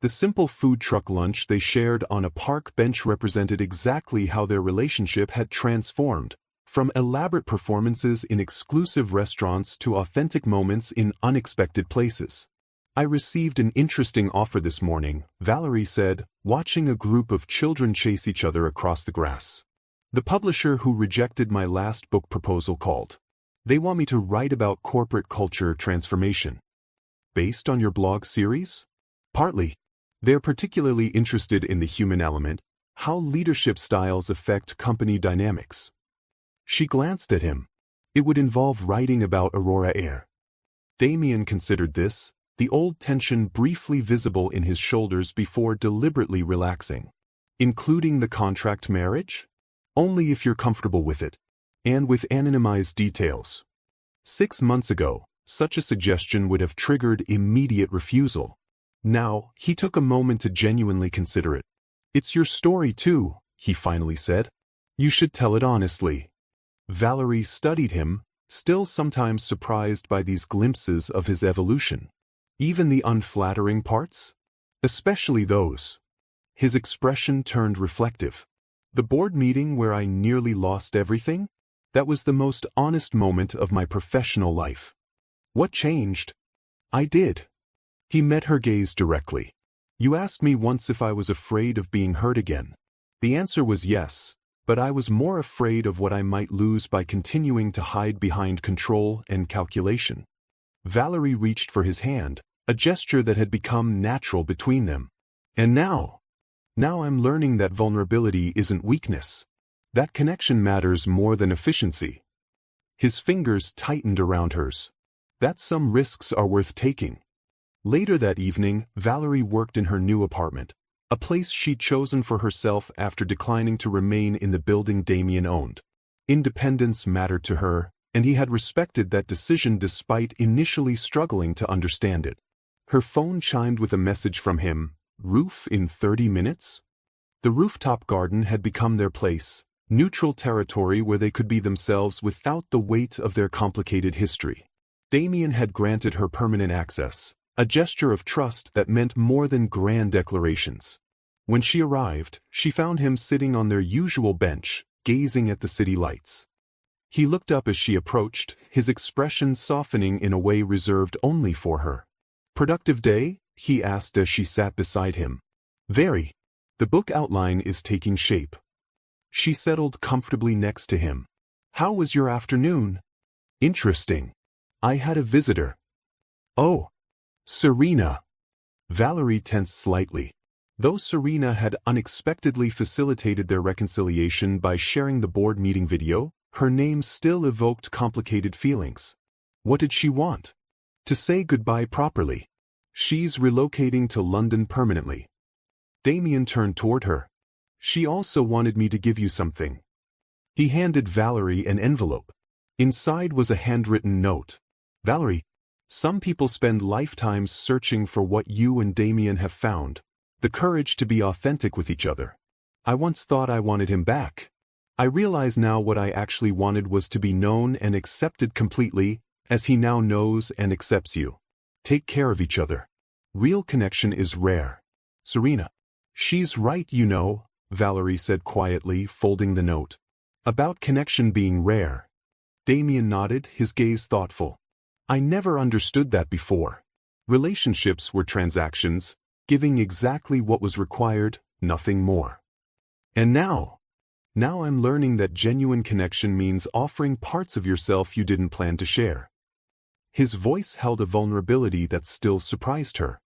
The simple food truck lunch they shared on a park bench represented exactly how their relationship had transformed, from elaborate performances in exclusive restaurants to authentic moments in unexpected places. "I received an interesting offer this morning," Valerie said, watching a group of children chase each other across the grass. "The publisher who rejected my last book proposal called. They want me to write about corporate culture transformation." "Based on your blog series?" "Partly. They're particularly interested in the human element, how leadership styles affect company dynamics." She glanced at him. "It would involve writing about Aurora Air." Damien considered this, the old tension briefly visible in his shoulders before deliberately relaxing. "Including the contract marriage?" "Only if you're comfortable with it. And with anonymized details." 6 months ago, such a suggestion would have triggered immediate refusal. Now, he took a moment to genuinely consider it. "It's your story too," he finally said. "You should tell it honestly." Valerie studied him, still sometimes surprised by these glimpses of his evolution. "Even the unflattering parts?" "Especially those." His expression turned reflective. "The board meeting where I nearly lost everything? That was the most honest moment of my professional life." "What changed?" "I did." He met her gaze directly. "You asked me once if I was afraid of being hurt again. The answer was yes, but I was more afraid of what I might lose by continuing to hide behind control and calculation." Valerie reached for his hand, a gesture that had become natural between them. "And now I'm learning that vulnerability isn't weakness. That connection matters more than efficiency." His fingers tightened around hers. "That some risks are worth taking." Later that evening, Valerie worked in her new apartment, a place she'd chosen for herself after declining to remain in the building Damien owned. Independence mattered to her, and he had respected that decision despite initially struggling to understand it. Her phone chimed with a message from him. Roof in 30 minutes? The rooftop garden had become their place, neutral territory where they could be themselves without the weight of their complicated history. Damien had granted her permanent access, a gesture of trust that meant more than grand declarations. When she arrived, she found him sitting on their usual bench, gazing at the city lights. He looked up as she approached, his expression softening in a way reserved only for her. "Productive day?" he asked as she sat beside him. "Very. The book outline is taking shape." She settled comfortably next to him. "How was your afternoon?" "Interesting. I had a visitor." "Oh. Serena." Valerie tensed slightly. Though Serena had unexpectedly facilitated their reconciliation by sharing the board meeting video, her name still evoked complicated feelings. What did she want? To say goodbye properly. She's relocating to London permanently. Damien turned toward her. She also wanted me to give you something. He handed Valerie an envelope. Inside was a handwritten note. Valerie, some people spend lifetimes searching for what you and Damien have found, the courage to be authentic with each other. I once thought I wanted him back. I realize now what I actually wanted was to be known and accepted completely, as he now knows and accepts you. Take care of each other. Real connection is rare. Serena. She's right, you know, Valerie said quietly, folding the note. About connection being rare. Damien nodded, his gaze thoughtful. I never understood that before. Relationships were transactions, giving exactly what was required, nothing more. And now I'm learning that genuine connection means offering parts of yourself you didn't plan to share. His voice held a vulnerability that still surprised her.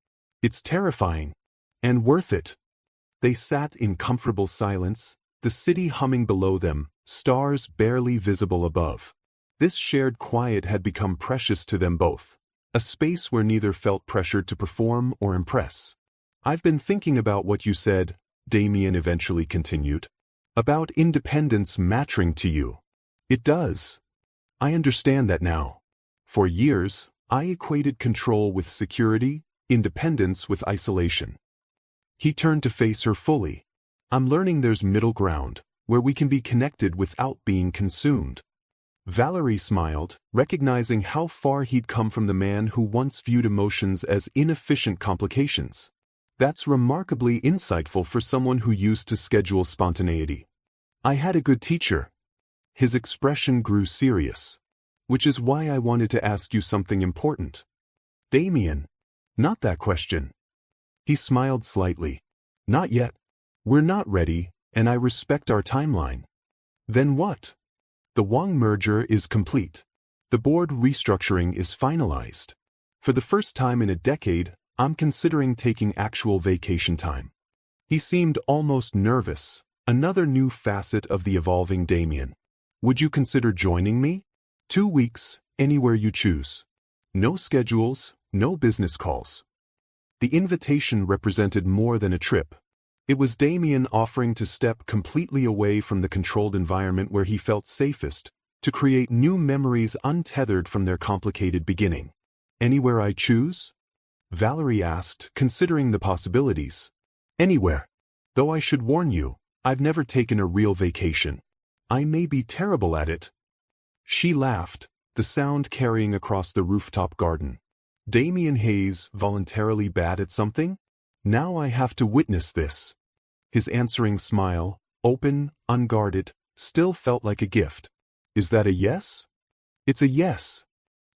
It's terrifying. And worth it. They sat in comfortable silence, the city humming below them, stars barely visible above. This shared quiet had become precious to them both, a space where neither felt pressured to perform or impress. I've been thinking about what you said, Damien eventually continued. About independence mattering to you. It does. I understand that now. For years, I equated control with security, independence with isolation. He turned to face her fully. I'm learning there's middle ground, where we can be connected without being consumed. Valerie smiled, recognizing how far he'd come from the man who once viewed emotions as inefficient complications. That's remarkably insightful for someone who used to schedule spontaneity. I had a good teacher. His expression grew serious. Which is why I wanted to ask you something important. Damien. Not that question. He smiled slightly. Not yet. We're not ready, and I respect our timeline. Then what? The Wang merger is complete. The board restructuring is finalized. For the first time in a decade, I'm considering taking actual vacation time. He seemed almost nervous, another new facet of the evolving Damien. Would you consider joining me? 2 weeks, anywhere you choose. No schedules, no business calls. The invitation represented more than a trip. It was Damien offering to step completely away from the controlled environment where he felt safest, to create new memories untethered from their complicated beginning. Anywhere I choose? Valerie asked, considering the possibilities. Anywhere. Though I should warn you, I've never taken a real vacation. I may be terrible at it. She laughed, the sound carrying across the rooftop garden. Damien Hayes voluntarily bad at something? Now I have to witness this. His answering smile, open, unguarded, still felt like a gift. Is that a yes? It's a yes.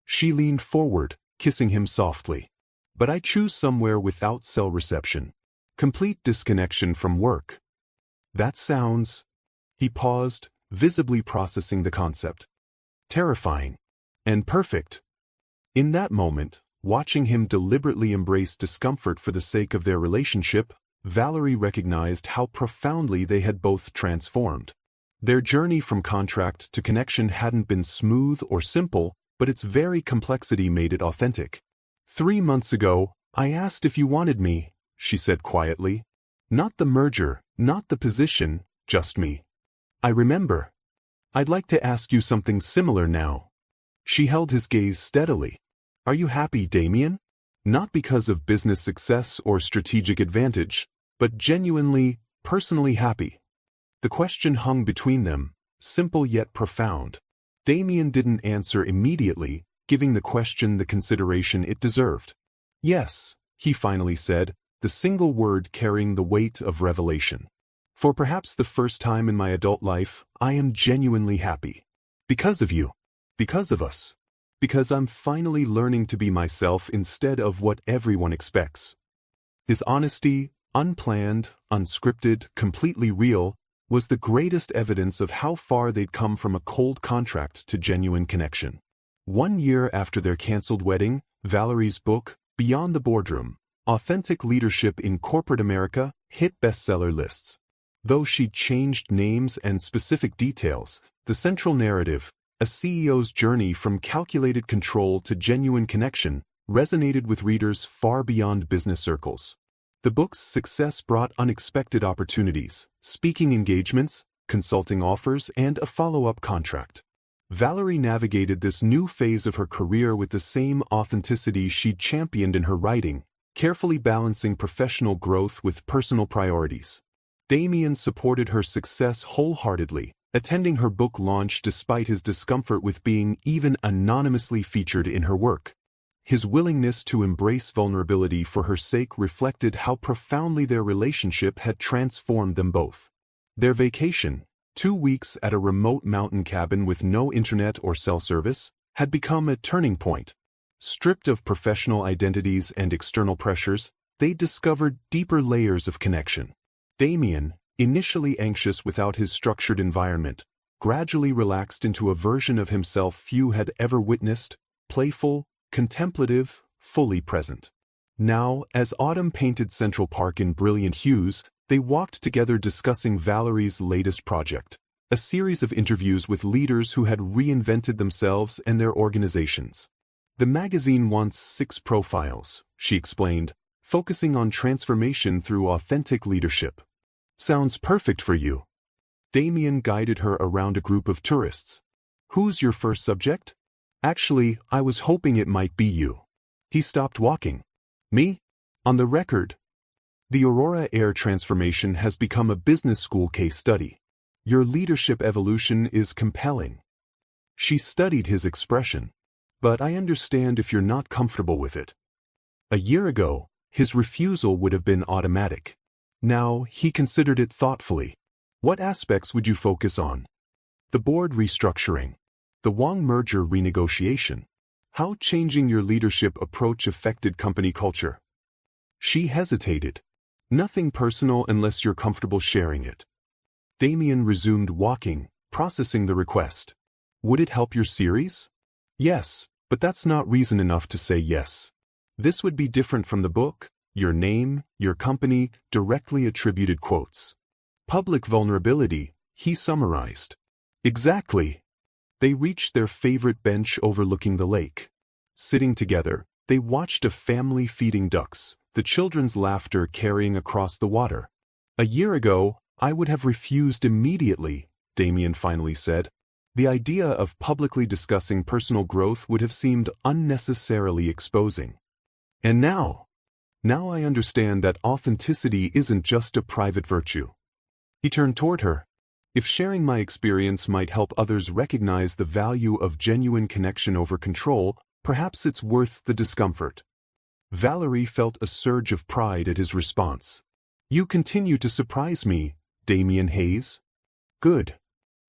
She leaned forward, kissing him softly. But I choose somewhere without cell reception. Complete disconnection from work. That sounds... He paused, visibly processing the concept. Terrifying. And perfect. In that moment, watching him deliberately embrace discomfort for the sake of their relationship, Valerie recognized how profoundly they had both transformed. Their journey from contract to connection hadn't been smooth or simple, but its very complexity made it authentic. 3 months ago, I asked if you wanted me, she said quietly. Not the merger, not the position, just me. I remember. I'd like to ask you something similar now. She held his gaze steadily. Are you happy, Damien? Not because of business success or strategic advantage, but genuinely, personally happy. The question hung between them, simple yet profound. Damien didn't answer immediately, giving the question the consideration it deserved. Yes, he finally said, the single word carrying the weight of revelation. For perhaps the first time in my adult life, I am genuinely happy. Because of you. Because of us. Because I'm finally learning to be myself instead of what everyone expects. His honesty, unplanned, unscripted, completely real, was the greatest evidence of how far they'd come from a cold contract to genuine connection. 1 year after their canceled wedding, Valerie's book, Beyond the Boardroom, Authentic Leadership in Corporate America, hit bestseller lists. Though she changed names and specific details, the central narrative, a CEO's journey from calculated control to genuine connection, resonated with readers far beyond business circles. The book's success brought unexpected opportunities, speaking engagements, consulting offers, and a follow-up contract. Valerie navigated this new phase of her career with the same authenticity she'd championed in her writing, carefully balancing professional growth with personal priorities. Damien supported her success wholeheartedly, attending her book launch despite his discomfort with being even anonymously featured in her work. His willingness to embrace vulnerability for her sake reflected how profoundly their relationship had transformed them both. Their vacation, 2 weeks at a remote mountain cabin with no internet or cell service, had become a turning point. Stripped of professional identities and external pressures, they discovered deeper layers of connection. Damien, initially anxious without his structured environment, gradually relaxed into a version of himself few had ever witnessed, playful, contemplative, fully present. Now, as autumn painted Central Park in brilliant hues, they walked together discussing Valerie's latest project, a series of interviews with leaders who had reinvented themselves and their organizations. The magazine wants 6 profiles, she explained, focusing on transformation through authentic leadership. Sounds perfect for you. Damien guided her around a group of tourists. Who's your first subject? Actually, I was hoping it might be you. He stopped walking. Me? On the record. The Aurora Air transformation has become a business school case study. Your leadership evolution is compelling. She studied his expression. But I understand if you're not comfortable with it. A year ago, his refusal would have been automatic. Now, he considered it thoughtfully. What aspects would you focus on? The board restructuring. The Wang merger renegotiation. How changing your leadership approach affected company culture. She hesitated. Nothing personal unless you're comfortable sharing it. Damien resumed walking, processing the request. Would it help your series? Yes, but that's not reason enough to say yes. This would be different from the book, your name, your company, directly attributed quotes. Public vulnerability, he summarized. Exactly. They reached their favorite bench overlooking the lake. Sitting together, they watched a family feeding ducks, the children's laughter carrying across the water. A year ago, I would have refused immediately, Damien finally said. The idea of publicly discussing personal growth would have seemed unnecessarily exposing. And now I understand that authenticity isn't just a private virtue. He turned toward her. If sharing my experience might help others recognize the value of genuine connection over control, perhaps it's worth the discomfort. Valerie felt a surge of pride at his response. You continue to surprise me, Damien Hayes. Good.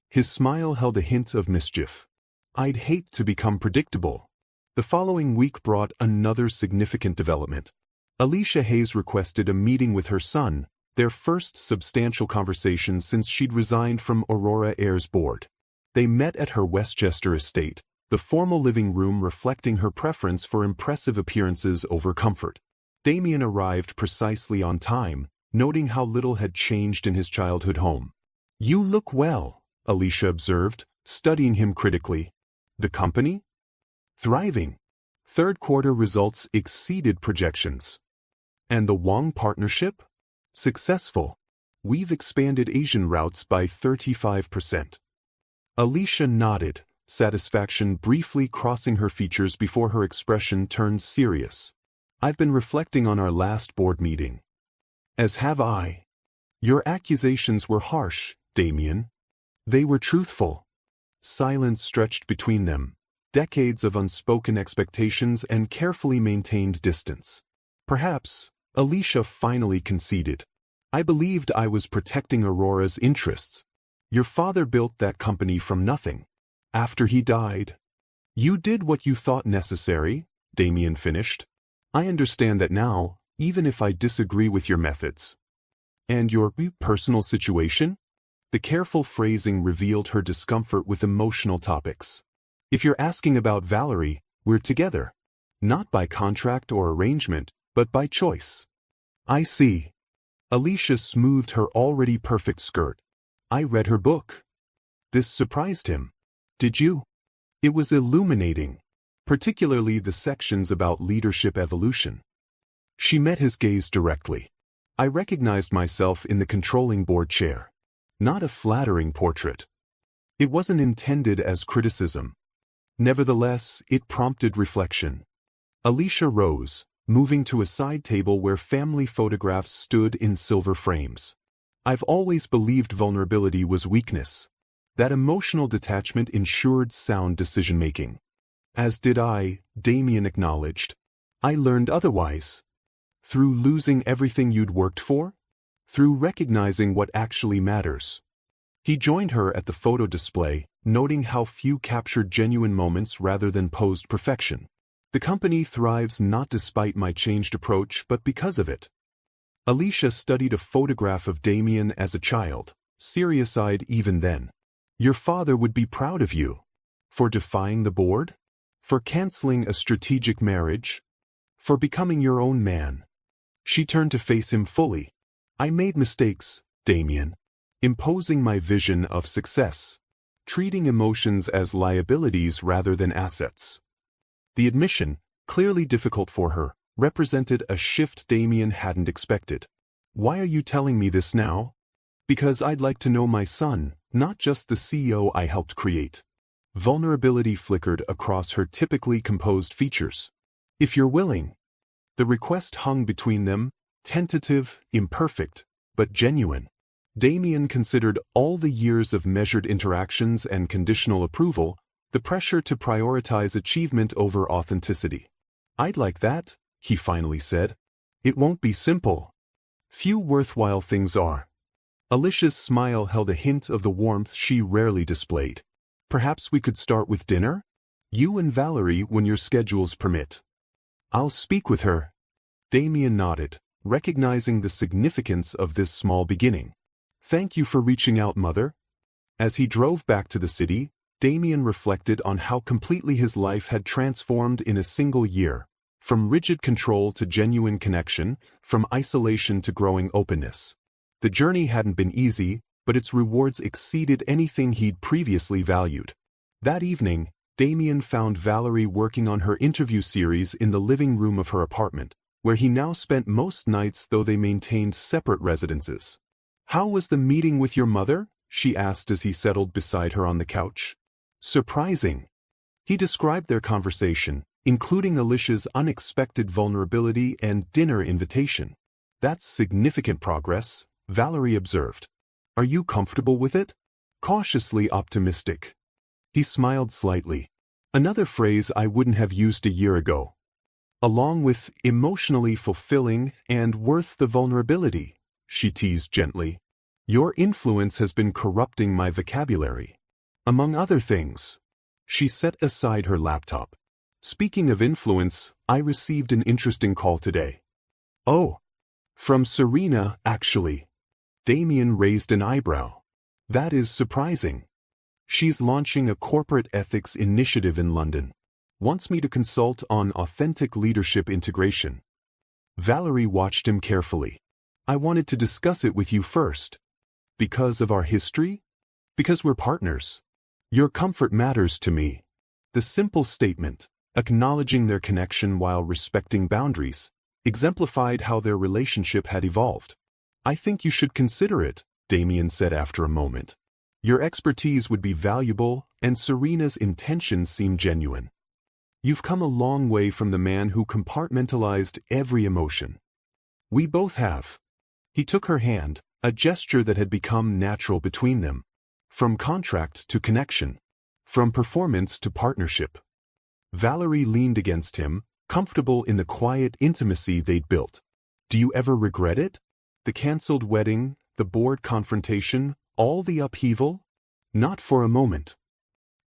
His smile held a hint of mischief. I'd hate to become predictable. The following week brought another significant development. Alicia Hayes requested a meeting with her son, their first substantial conversation since she'd resigned from Aurora Air's board. They met at her Westchester estate, the formal living room reflecting her preference for impressive appearances over comfort. Damien arrived precisely on time, noting how little had changed in his childhood home. You look well, Alicia observed, studying him critically. The company? Thriving. Third quarter results exceeded projections. And the Wang partnership? Successful. We've expanded Asian routes by 35%. Alicia nodded, satisfaction briefly crossing her features before her expression turned serious. I've been reflecting on our last board meeting. As have I. Your accusations were harsh, Damien. They were truthful. Silence stretched between them, decades of unspoken expectations and carefully maintained distance. Perhaps, Alicia finally conceded. I believed I was protecting Aurora's interests. Your father built that company from nothing. After he died. You did what you thought necessary, Damien finished. I understand that now, even if I disagree with your methods. And your personal situation? The careful phrasing revealed her discomfort with emotional topics. If you're asking about Valerie, we're together. Not by contract or arrangement, but by choice. I see. Alicia smoothed her already perfect skirt. I read her book. This surprised him. Did you? It was illuminating, particularly the sections about leadership evolution. She met his gaze directly. I recognized myself in the controlling board chair. Not a flattering portrait. It wasn't intended as criticism. Nevertheless, it prompted reflection. Alicia rose, moving to a side table where family photographs stood in silver frames. I've always believed vulnerability was weakness. That emotional detachment ensured sound decision-making. As did I, Damien acknowledged. I learned otherwise. Through losing everything you'd worked for? Through recognizing what actually matters. He joined her at the photo display, noting how few captured genuine moments rather than posed perfection. The company thrives not despite my changed approach but because of it. Alicia studied a photograph of Damien as a child, serious-eyed even then. Your father would be proud of you. For defying the board? For canceling a strategic marriage? For becoming your own man? She turned to face him fully. I made mistakes, Damien. Imposing my vision of success. Treating emotions as liabilities rather than assets. The admission, clearly difficult for her, represented a shift Damien hadn't expected. Why are you telling me this now? Because I'd like to know my son, not just the CEO I helped create. Vulnerability flickered across her typically composed features. If you're willing. The request hung between them, tentative, imperfect, but genuine. Damien considered all the years of measured interactions and conditional approval, the pressure to prioritize achievement over authenticity. I'd like that, he finally said. It won't be simple. Few worthwhile things are. Alicia's smile held a hint of the warmth she rarely displayed. Perhaps we could start with dinner? You and Valerie when your schedules permit. I'll speak with her. Damien nodded, recognizing the significance of this small beginning. Thank you for reaching out, Mother. As he drove back to the city, Damien reflected on how completely his life had transformed in a single year, from rigid control to genuine connection, from isolation to growing openness. The journey hadn't been easy, but its rewards exceeded anything he'd previously valued. That evening, Damien found Valerie working on her interview series in the living room of her apartment, where he now spent most nights though they maintained separate residences. How was the meeting with your mother? She asked as he settled beside her on the couch. Surprising. He described their conversation, including Alicia's unexpected vulnerability and dinner invitation. That's significant progress, Valerie observed. Are you comfortable with it? Cautiously optimistic. He smiled slightly. Another phrase I wouldn't have used a year ago. Along with emotionally fulfilling and worth the vulnerability, she teased gently. Your influence has been corrupting my vocabulary. Among other things. She set aside her laptop. Speaking of influence, I received an interesting call today. Oh. From Serena, actually. Damien raised an eyebrow. That is surprising. She's launching a corporate ethics initiative in London. Wants me to consult on authentic leadership integration. Valerie watched him carefully. I wanted to discuss it with you first. Because of our history? Because we're partners. Your comfort matters to me. The simple statement, acknowledging their connection while respecting boundaries, exemplified how their relationship had evolved. I think you should consider it, Damien said after a moment. Your expertise would be valuable, and Serena's intentions seem genuine. You've come a long way from the man who compartmentalized every emotion. We both have. He took her hand, a gesture that had become natural between them. From contract to connection. From performance to partnership. Valerie leaned against him, comfortable in the quiet intimacy they'd built. Do you ever regret it? The cancelled wedding, the board confrontation, all the upheaval? Not for a moment.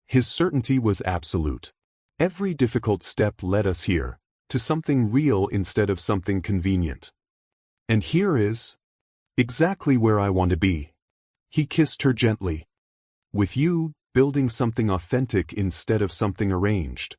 His certainty was absolute. Every difficult step led us here, to something real instead of something convenient. And here is exactly where I want to be. He kissed her gently. With you, building something authentic instead of something arranged.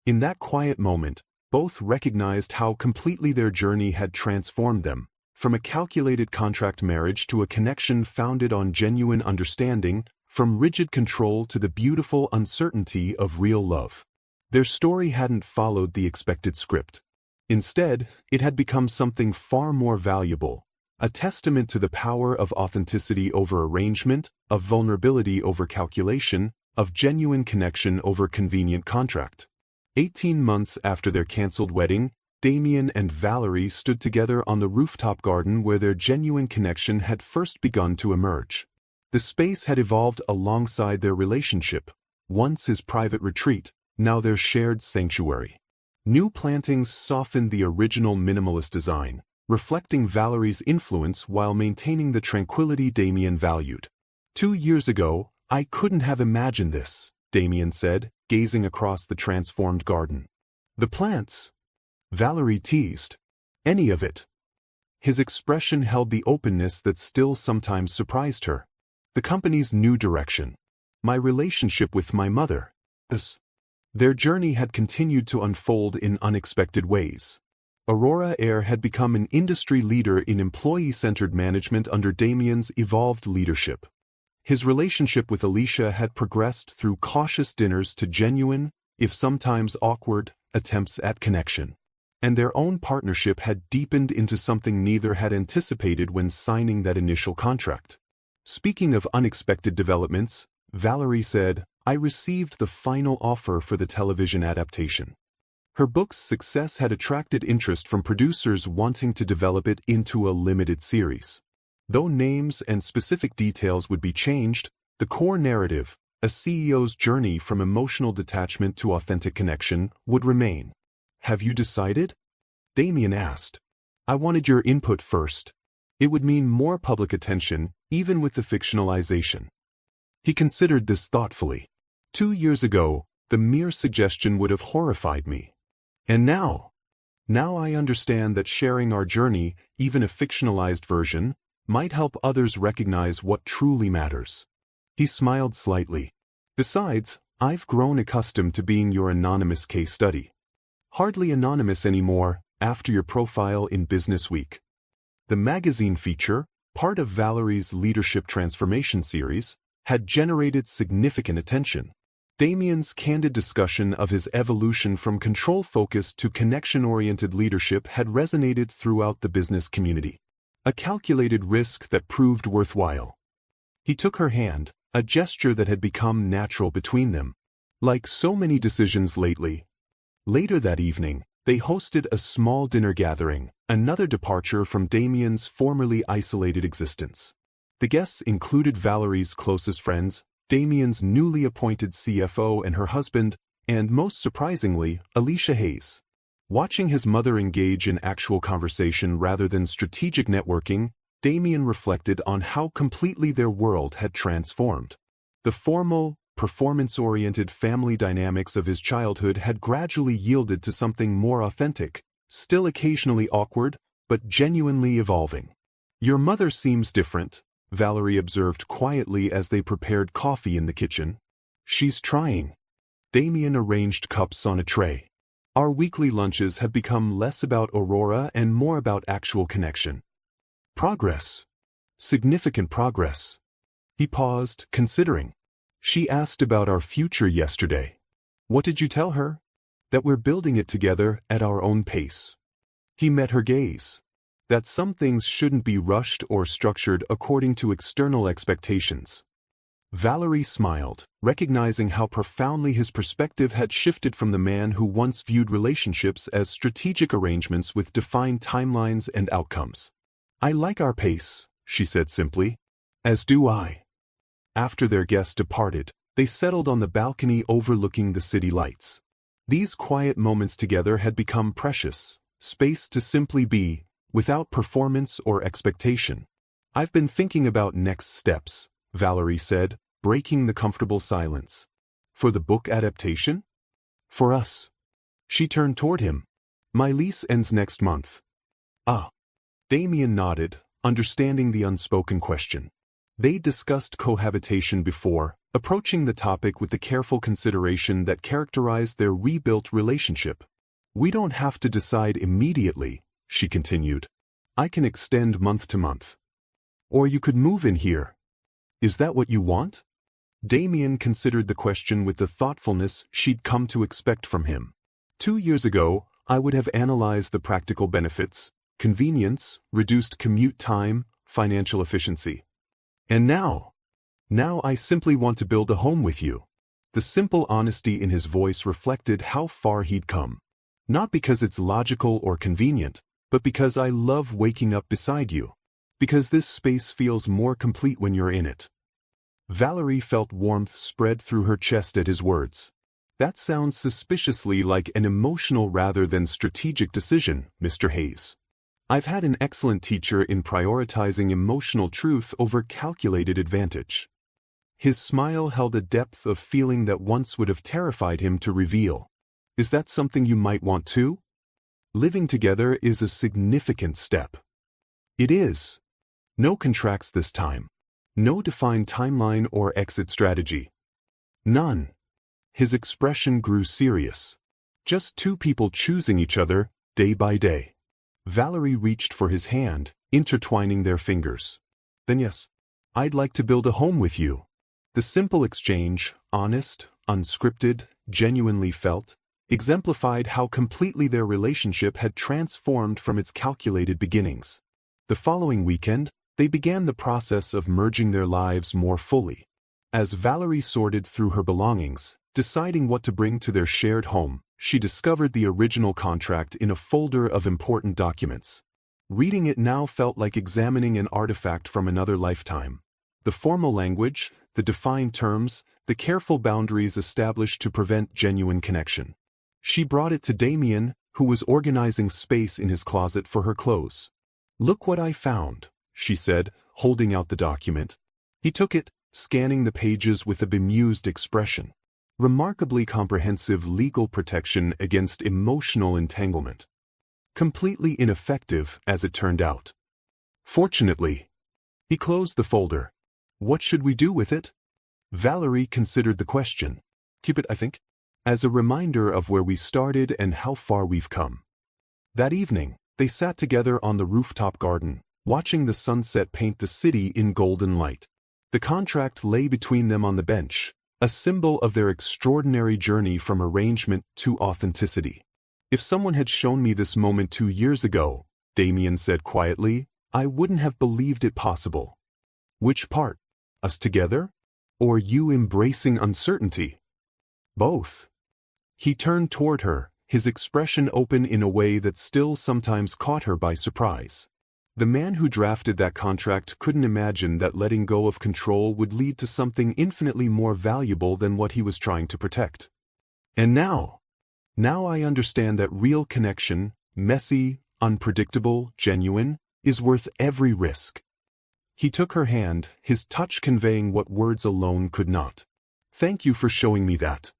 In that quiet moment, both recognized how completely their journey had transformed them, from a calculated contract marriage to a connection founded on genuine understanding, from rigid control to the beautiful uncertainty of real love. Their story hadn't followed the expected script. Instead, it had become something far more valuable, a testament to the power of authenticity over arrangement, of vulnerability over calculation, of genuine connection over convenient contract. 18 months after their cancelled wedding, Damien and Valerie stood together on the rooftop garden where their genuine connection had first begun to emerge. The space had evolved alongside their relationship, once his private retreat, now their shared sanctuary. New plantings softened the original minimalist design, reflecting Valerie's influence while maintaining the tranquility Damien valued. 2 years ago, I couldn't have imagined this, Damien said, gazing across the transformed garden. The plants? Valerie teased. Any of it. His expression held the openness that still sometimes surprised her. The company's new direction. My relationship with my mother. Their journey had continued to unfold in unexpected ways. Aurora Air had become an industry leader in employee-centered management under Damien's evolved leadership. His relationship with Alicia had progressed through cautious dinners to genuine, if sometimes awkward, attempts at connection. And their own partnership had deepened into something neither had anticipated when signing that initial contract. Speaking of unexpected developments, Valerie said, I received the final offer for the television adaptation. Her book's success had attracted interest from producers wanting to develop it into a limited series. Though names and specific details would be changed, the core narrative, a CEO's journey from emotional detachment to authentic connection, would remain. Have you decided? Damien asked. I wanted your input first. It would mean more public attention, even with the fictionalization. He considered this thoughtfully. 2 years ago, the mere suggestion would have horrified me. And now I understand that sharing our journey, even a fictionalized version, might help others recognize what truly matters. He smiled slightly. Besides, I've grown accustomed to being your anonymous case study. Hardly anonymous anymore, after your profile in Business Week. The magazine feature, part of Valerie's Leadership Transformation series, had generated significant attention. Damien's candid discussion of his evolution from control-focused to connection-oriented leadership had resonated throughout the business community. A calculated risk that proved worthwhile. He took her hand, a gesture that had become natural between them. Like so many decisions lately. Later that evening, they hosted a small dinner gathering, another departure from Damien's formerly isolated existence. The guests included Valerie's closest friends, Damien's newly appointed CFO and her husband, and most surprisingly, Alicia Hayes. Watching his mother engage in actual conversation rather than strategic networking, Damien reflected on how completely their world had transformed. The formal, performance-oriented family dynamics of his childhood had gradually yielded to something more authentic, still occasionally awkward, but genuinely evolving. Your mother seems different, Valerie observed quietly as they prepared coffee in the kitchen. She's trying. Damien arranged cups on a tray. Our weekly lunches have become less about Aurora and more about actual connection. Progress. Significant progress. He paused, considering. She asked about our future yesterday. What did you tell her? That we're building it together at our own pace. He met her gaze. That some things shouldn't be rushed or structured according to external expectations. Valerie smiled, recognizing how profoundly his perspective had shifted from the man who once viewed relationships as strategic arrangements with defined timelines and outcomes. I like our pace, she said simply. As do I. After their guest departed, they settled on the balcony overlooking the city lights. These quiet moments together had become precious, space to simply be, without performance or expectation. I've been thinking about next steps, Valerie said, breaking the comfortable silence. For the book adaptation? For us. She turned toward him. My lease ends next month. Ah. Damien nodded, understanding the unspoken question. They discussed cohabitation before, approaching the topic with the careful consideration that characterized their rebuilt relationship. We don't have to decide immediately, she continued. I can extend month to month. Or you could move in here. Is that what you want? Damien considered the question with the thoughtfulness she'd come to expect from him. 2 years ago, I would have analyzed the practical benefits, convenience, reduced commute time, financial efficiency. And now I simply want to build a home with you. The simple honesty in his voice reflected how far he'd come. Not because it's logical or convenient, but because I love waking up beside you. Because this space feels more complete when you're in it. Valerie felt warmth spread through her chest at his words. That sounds suspiciously like an emotional rather than strategic decision, Mr. Hayes. I've had an excellent teacher in prioritizing emotional truth over calculated advantage. His smile held a depth of feeling that once would have terrified him to reveal. Is that something you might want too? Living together is a significant step. It is. No contracts this time. No defined timeline or exit strategy. None. His expression grew serious. Just two people choosing each other, day by day. Valerie reached for his hand, intertwining their fingers. Then yes, I'd like to build a home with you. The simple exchange, honest, unscripted, genuinely felt, exemplified how completely their relationship had transformed from its calculated beginnings. The following weekend, they began the process of merging their lives more fully. As Valerie sorted through her belongings, deciding what to bring to their shared home, she discovered the original contract in a folder of important documents. Reading it now felt like examining an artifact from another lifetime. The formal language, the defined terms, the careful boundaries established to prevent genuine connection. She brought it to Damien, who was organizing space in his closet for her clothes. "Look what I found," she said, holding out the document. He took it, scanning the pages with a bemused expression. Remarkably comprehensive legal protection against emotional entanglement. Completely ineffective, as it turned out. Fortunately. He closed the folder. What should we do with it? Valerie considered the question. Keep it, I think, as a reminder of where we started and how far we've come. That evening, they sat together on the rooftop garden, watching the sunset paint the city in golden light. The contract lay between them on the bench, a symbol of their extraordinary journey from arrangement to authenticity. If someone had shown me this moment 2 years ago, Damien said quietly, I wouldn't have believed it possible. Which part? Us together? Or you embracing uncertainty? Both. He turned toward her, his expression open in a way that still sometimes caught her by surprise. The man who drafted that contract couldn't imagine that letting go of control would lead to something infinitely more valuable than what he was trying to protect. And now I understand that real connection, messy, unpredictable, genuine, is worth every risk. He took her hand, his touch conveying what words alone could not. Thank you for showing me that.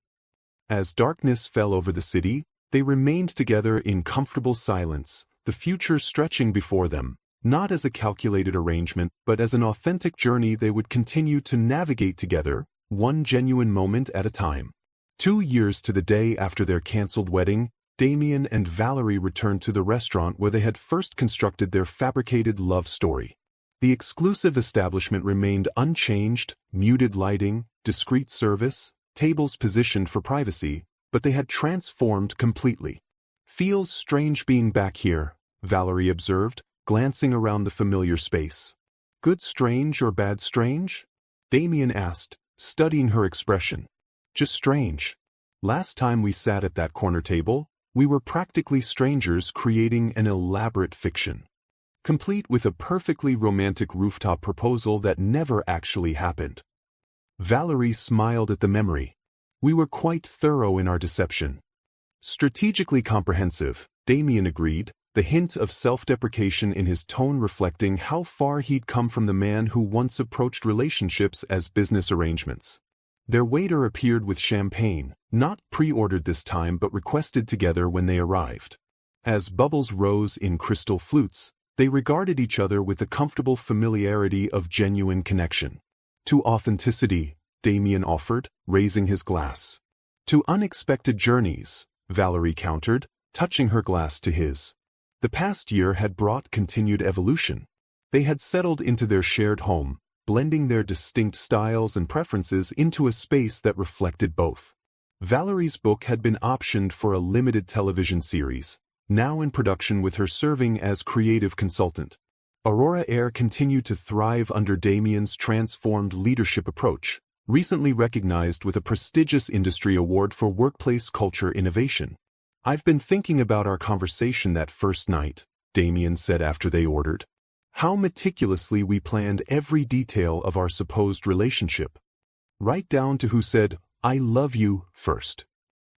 As darkness fell over the city, they remained together in comfortable silence, the future stretching before them, not as a calculated arrangement, but as an authentic journey they would continue to navigate together, one genuine moment at a time. 2 years to the day after their cancelled wedding, Damien and Valerie returned to the restaurant where they had first constructed their fabricated love story. The exclusive establishment remained unchanged, muted lighting, discreet service, tables positioned for privacy, but they had transformed completely. Feels strange being back here, Valerie observed, glancing around the familiar space. Good strange or bad strange? Damien asked, studying her expression. Just strange. Last time we sat at that corner table, we were practically strangers creating an elaborate fiction. Complete with a perfectly romantic rooftop proposal that never actually happened. Valerie smiled at the memory. We were quite thorough in our deception. Strategically comprehensive, Damien agreed, the hint of self-deprecation in his tone reflecting how far he'd come from the man who once approached relationships as business arrangements. Their waiter appeared with champagne, not pre-ordered this time but requested together when they arrived. As bubbles rose in crystal flutes, they regarded each other with the comfortable familiarity of genuine connection. To authenticity, Damien offered, raising his glass. To unexpected journeys, Valerie countered, touching her glass to his. The past year had brought continued evolution. They had settled into their shared home, blending their distinct styles and preferences into a space that reflected both. Valerie's book had been optioned for a limited television series, now in production with her serving as creative consultant. Aurora Air continued to thrive under Damien's transformed leadership approach, recently recognized with a prestigious industry award for workplace culture innovation. "I've been thinking about our conversation that first night," Damien said after they ordered. "How meticulously we planned every detail of our supposed relationship. Right down to who said, 'I love you' first.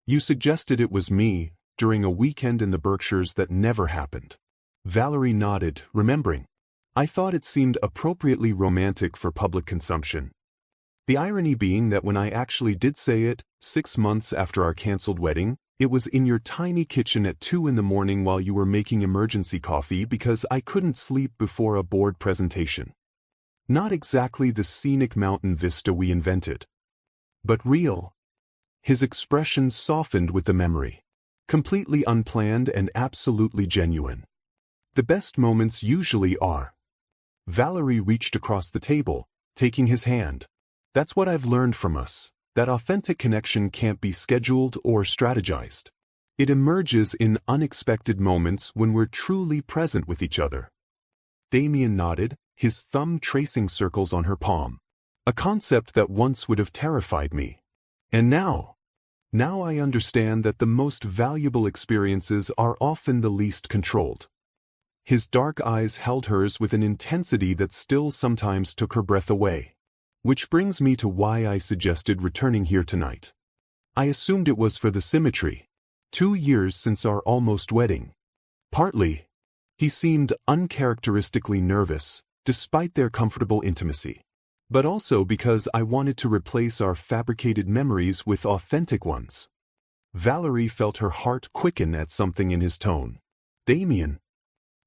You suggested it was me, during a weekend in the Berkshires that never happened." Valerie nodded, remembering. "I thought it seemed appropriately romantic for public consumption. The irony being that when I actually did say it, 6 months after our canceled wedding, it was in your tiny kitchen at 2 in the morning while you were making emergency coffee because I couldn't sleep before a board presentation. Not exactly the scenic mountain vista we invented. But real." His expression softened with the memory. "Completely unplanned and absolutely genuine. The best moments usually are." Valerie reached across the table, taking his hand. "That's what I've learned from us. That authentic connection can't be scheduled or strategized. It emerges in unexpected moments when we're truly present with each other." Damien nodded, his thumb tracing circles on her palm. "A concept that once would have terrified me. And now I understand that the most valuable experiences are often the least controlled." His dark eyes held hers with an intensity that still sometimes took her breath away. "Which brings me to why I suggested returning here tonight. I assumed it was for the symmetry. 2 years since our almost wedding. Partly." He seemed uncharacteristically nervous, despite their comfortable intimacy. "But also because I wanted to replace our fabricated memories with authentic ones." Valerie felt her heart quicken at something in his tone. "Damien,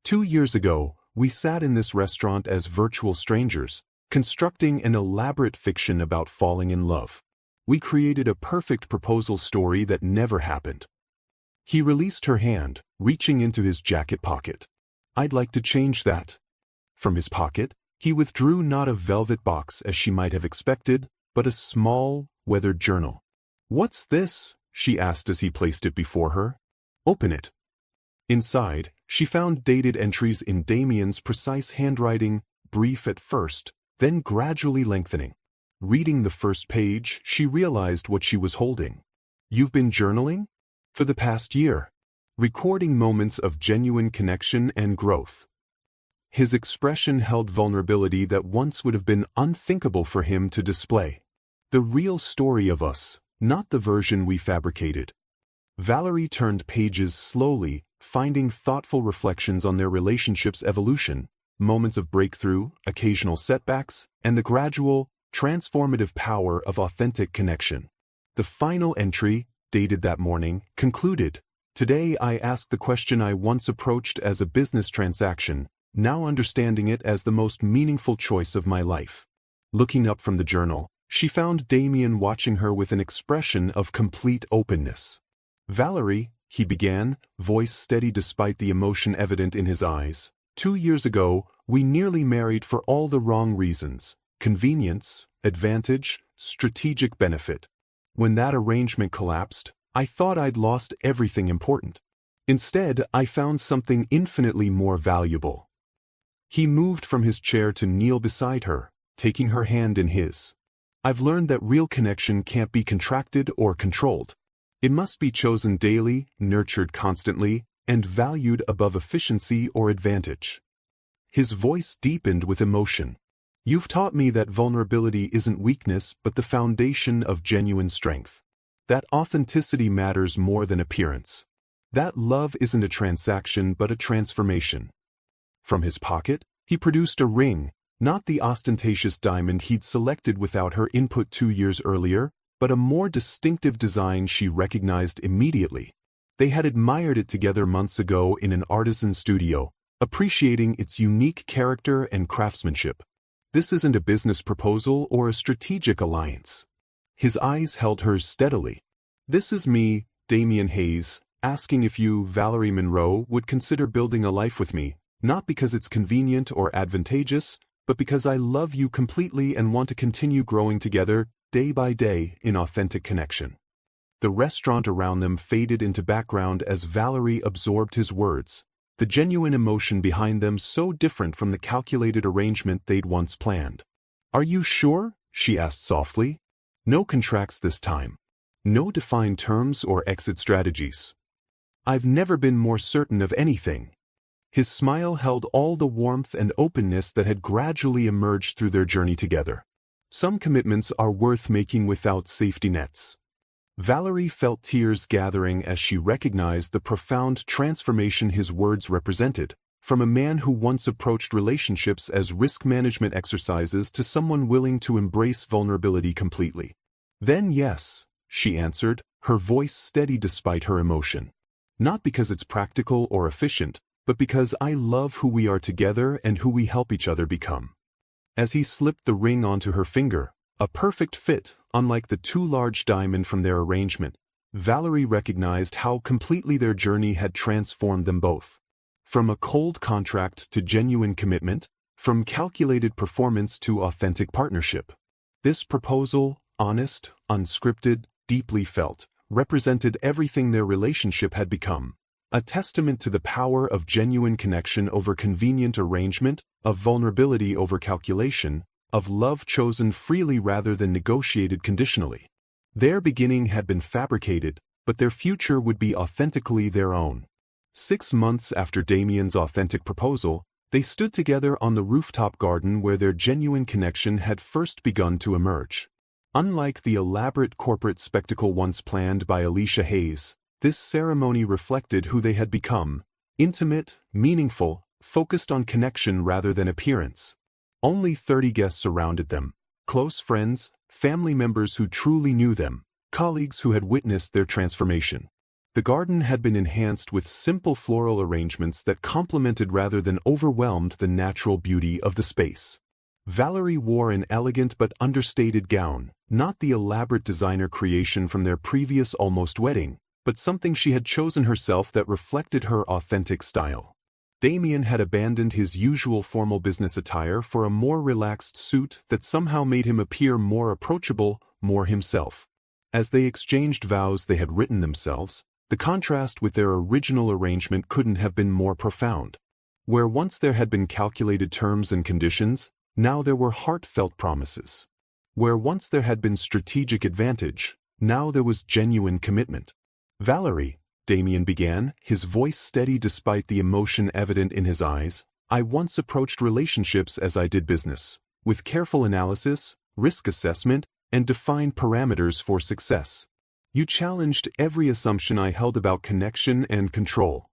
2 years ago, we sat in this restaurant as virtual strangers, constructing an elaborate fiction about falling in love. We created a perfect proposal story that never happened." He released her hand, reaching into his jacket pocket. "I'd like to change that." From his pocket, he withdrew not a velvet box as she might have expected, but a small, weathered journal. "What's this?" she asked as he placed it before her. "Open it." Inside, she found dated entries in Damien's precise handwriting, brief at first, then gradually lengthening. Reading the first page, she realized what she was holding. "You've been journaling?" "For the past year. Recording moments of genuine connection and growth." His expression held vulnerability that once would have been unthinkable for him to display. "The real story of us, not the version we fabricated." Valerie turned pages slowly, finding thoughtful reflections on their relationship's evolution, moments of breakthrough, occasional setbacks, and the gradual, transformative power of authentic connection. The final entry, dated that morning, concluded, "Today I asked the question I once approached as a business transaction, now understanding it as the most meaningful choice of my life." Looking up from the journal, she found Damien watching her with an expression of complete openness. "Valerie," he began, voice steady despite the emotion evident in his eyes, "2 years ago, we nearly married for all the wrong reasons: convenience, advantage, strategic benefit. When that arrangement collapsed, I thought I'd lost everything important. Instead, I found something infinitely more valuable." He moved from his chair to kneel beside her, taking her hand in his. "I've learned that real connection can't be contracted or controlled. It must be chosen daily, nurtured constantly, and valued above efficiency or advantage." His voice deepened with emotion. "You've taught me that vulnerability isn't weakness but the foundation of genuine strength. That authenticity matters more than appearance. That love isn't a transaction but a transformation." From his pocket, he produced a ring, not the ostentatious diamond he'd selected without her input 2 years earlier, but a more distinctive design she recognized immediately. They had admired it together months ago in an artisan studio, appreciating its unique character and craftsmanship. "This isn't a business proposal or a strategic alliance." His eyes held hers steadily. "This is me, Damien Hayes, asking if you, Valerie Monroe, would consider building a life with me, not because it's convenient or advantageous, but because I love you completely and want to continue growing together, day by day, in authentic connection." The restaurant around them faded into background as Valerie absorbed his words, the genuine emotion behind them so different from the calculated arrangement they'd once planned. "Are you sure?" she asked softly. "No contracts this time. No defined terms or exit strategies." "I've never been more certain of anything." His smile held all the warmth and openness that had gradually emerged through their journey together. Some commitments are worth making without safety nets. Valerie felt tears gathering as she recognized the profound transformation his words represented, from a man who once approached relationships as risk management exercises to someone willing to embrace vulnerability completely. "Then yes," she answered, her voice steady despite her emotion. "Not because it's practical or efficient, but because I love who we are together and who we help each other become." As he slipped the ring onto her finger, a perfect fit, unlike the too large diamond from their arrangement, Valerie recognized how completely their journey had transformed them both. From a cold contract to genuine commitment, from calculated performance to authentic partnership. This proposal, honest, unscripted, deeply felt, represented everything their relationship had become. A testament to the power of genuine connection over convenient arrangement, of vulnerability over calculation, of love chosen freely rather than negotiated conditionally. Their beginning had been fabricated, but their future would be authentically their own. 6 months after Damien's authentic proposal, they stood together on the rooftop garden where their genuine connection had first begun to emerge. Unlike the elaborate corporate spectacle once planned by Alicia Hayes, this ceremony reflected who they had become: intimate, meaningful, focused on connection rather than appearance. Only 30 guests surrounded them, close friends, family members who truly knew them, colleagues who had witnessed their transformation. The garden had been enhanced with simple floral arrangements that complemented rather than overwhelmed the natural beauty of the space. Valerie wore an elegant but understated gown, not the elaborate designer creation from their previous almost wedding, but something she had chosen herself that reflected her authentic style. Damien had abandoned his usual formal business attire for a more relaxed suit that somehow made him appear more approachable, more himself. As they exchanged vows they had written themselves, the contrast with their original arrangement couldn't have been more profound. Where once there had been calculated terms and conditions, now there were heartfelt promises. Where once there had been strategic advantage, now there was genuine commitment. "Valerie," Damien began, his voice steady despite the emotion evident in his eyes, "I once approached relationships as I did business, with careful analysis, risk assessment, and defined parameters for success. You challenged every assumption I held about connection and control."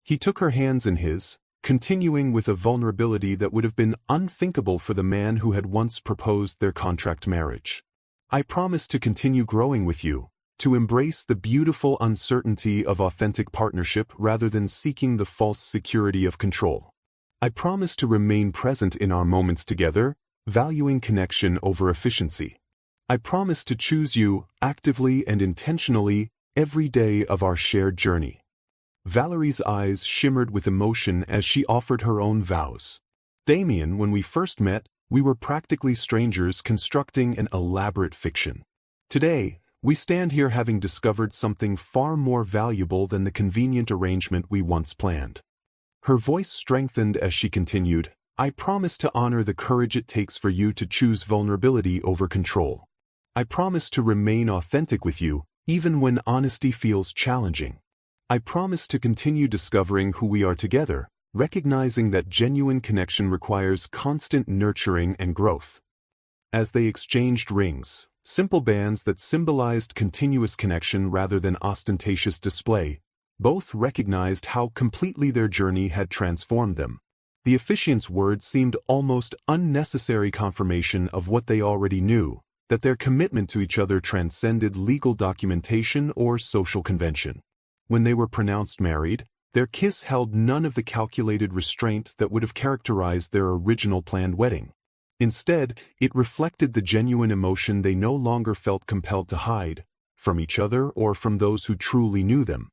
He took her hands in his, continuing with a vulnerability that would have been unthinkable for the man who had once proposed their contract marriage. "I promise to continue growing with you, to embrace the beautiful uncertainty of authentic partnership rather than seeking the false security of control. I promise to remain present in our moments together, valuing connection over efficiency. I promise to choose you, actively and intentionally, every day of our shared journey." Valerie's eyes shimmered with emotion as she offered her own vows. "Damien, when we first met, we were practically strangers constructing an elaborate fiction. Today, we stand here having discovered something far more valuable than the convenient arrangement we once planned." Her voice strengthened as she continued, "I promise to honor the courage it takes for you to choose vulnerability over control. I promise to remain authentic with you, even when honesty feels challenging. I promise to continue discovering who we are together, recognizing that genuine connection requires constant nurturing and growth." As they exchanged rings, simple bands that symbolized continuous connection rather than ostentatious display, both recognized how completely their journey had transformed them. The officiant's words seemed almost unnecessary confirmation of what they already knew, that their commitment to each other transcended legal documentation or social convention. When they were pronounced married, their kiss held none of the calculated restraint that would have characterized their original planned wedding. Instead, it reflected the genuine emotion they no longer felt compelled to hide, from each other or from those who truly knew them.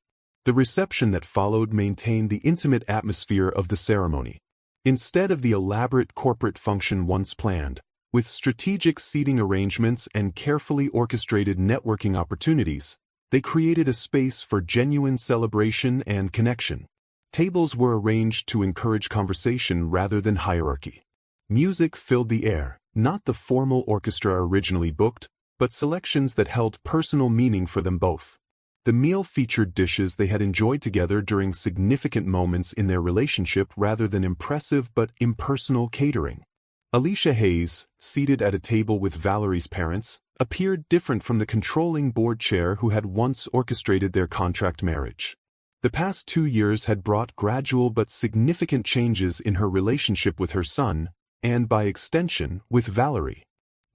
The reception that followed maintained the intimate atmosphere of the ceremony. Instead of the elaborate corporate function once planned, with strategic seating arrangements and carefully orchestrated networking opportunities, they created a space for genuine celebration and connection. Tables were arranged to encourage conversation rather than hierarchy. Music filled the air, not the formal orchestra originally booked, but selections that held personal meaning for them both. The meal featured dishes they had enjoyed together during significant moments in their relationship rather than impressive but impersonal catering. Alicia Hayes, seated at a table with Valerie's parents, appeared different from the controlling board chair who had once orchestrated their contract marriage. The past 2 years had brought gradual but significant changes in her relationship with her son, and by extension, with Valerie.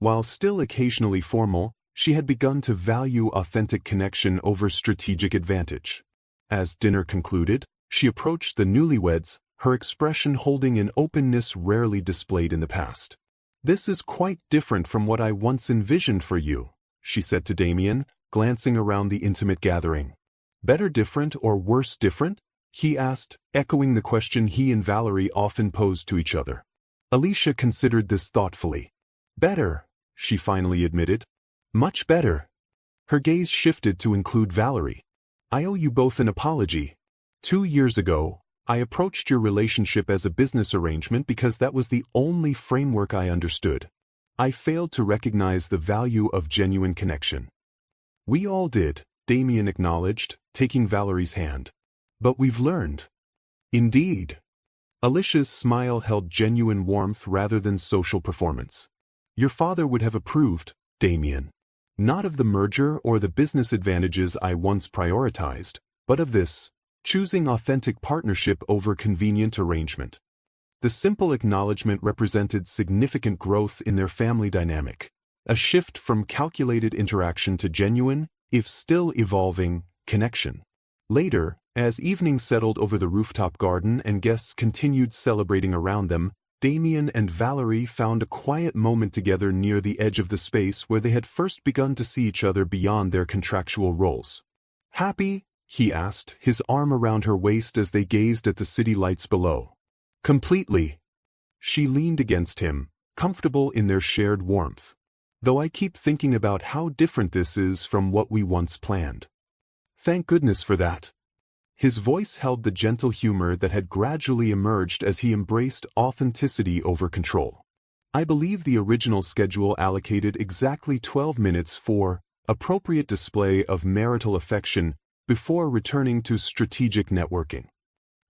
While still occasionally formal, she had begun to value authentic connection over strategic advantage. As dinner concluded, she approached the newlyweds, her expression holding an openness rarely displayed in the past. "This is quite different from what I once envisioned for you," she said to Damien, glancing around the intimate gathering. "Better different or worse different?" he asked, echoing the question he and Valerie often posed to each other. Alicia considered this thoughtfully. "Better," she finally admitted. "Much better." Her gaze shifted to include Valerie. "I owe you both an apology. 2 years ago, I approached your relationship as a business arrangement because that was the only framework I understood. I failed to recognize the value of genuine connection." "We all did," Damien acknowledged, taking Valerie's hand. "But we've learned." "Indeed." Alicia's smile held genuine warmth rather than social performance. "Your father would have approved, Damien. Not of the merger or the business advantages I once prioritized, but of this, choosing authentic partnership over convenient arrangement." The simple acknowledgement represented significant growth in their family dynamic, a shift from calculated interaction to genuine, if still evolving, connection. Later, as evening settled over the rooftop garden and guests continued celebrating around them, Damien and Valerie found a quiet moment together near the edge of the space where they had first begun to see each other beyond their contractual roles. "Happy?" he asked, his arm around her waist as they gazed at the city lights below. "Completely." She leaned against him, comfortable in their shared warmth. "Though I keep thinking about how different this is from what we once planned." "Thank goodness for that." His voice held the gentle humor that had gradually emerged as he embraced authenticity over control. "I believe the original schedule allocated exactly 12 minutes for appropriate display of marital affection before returning to strategic networking."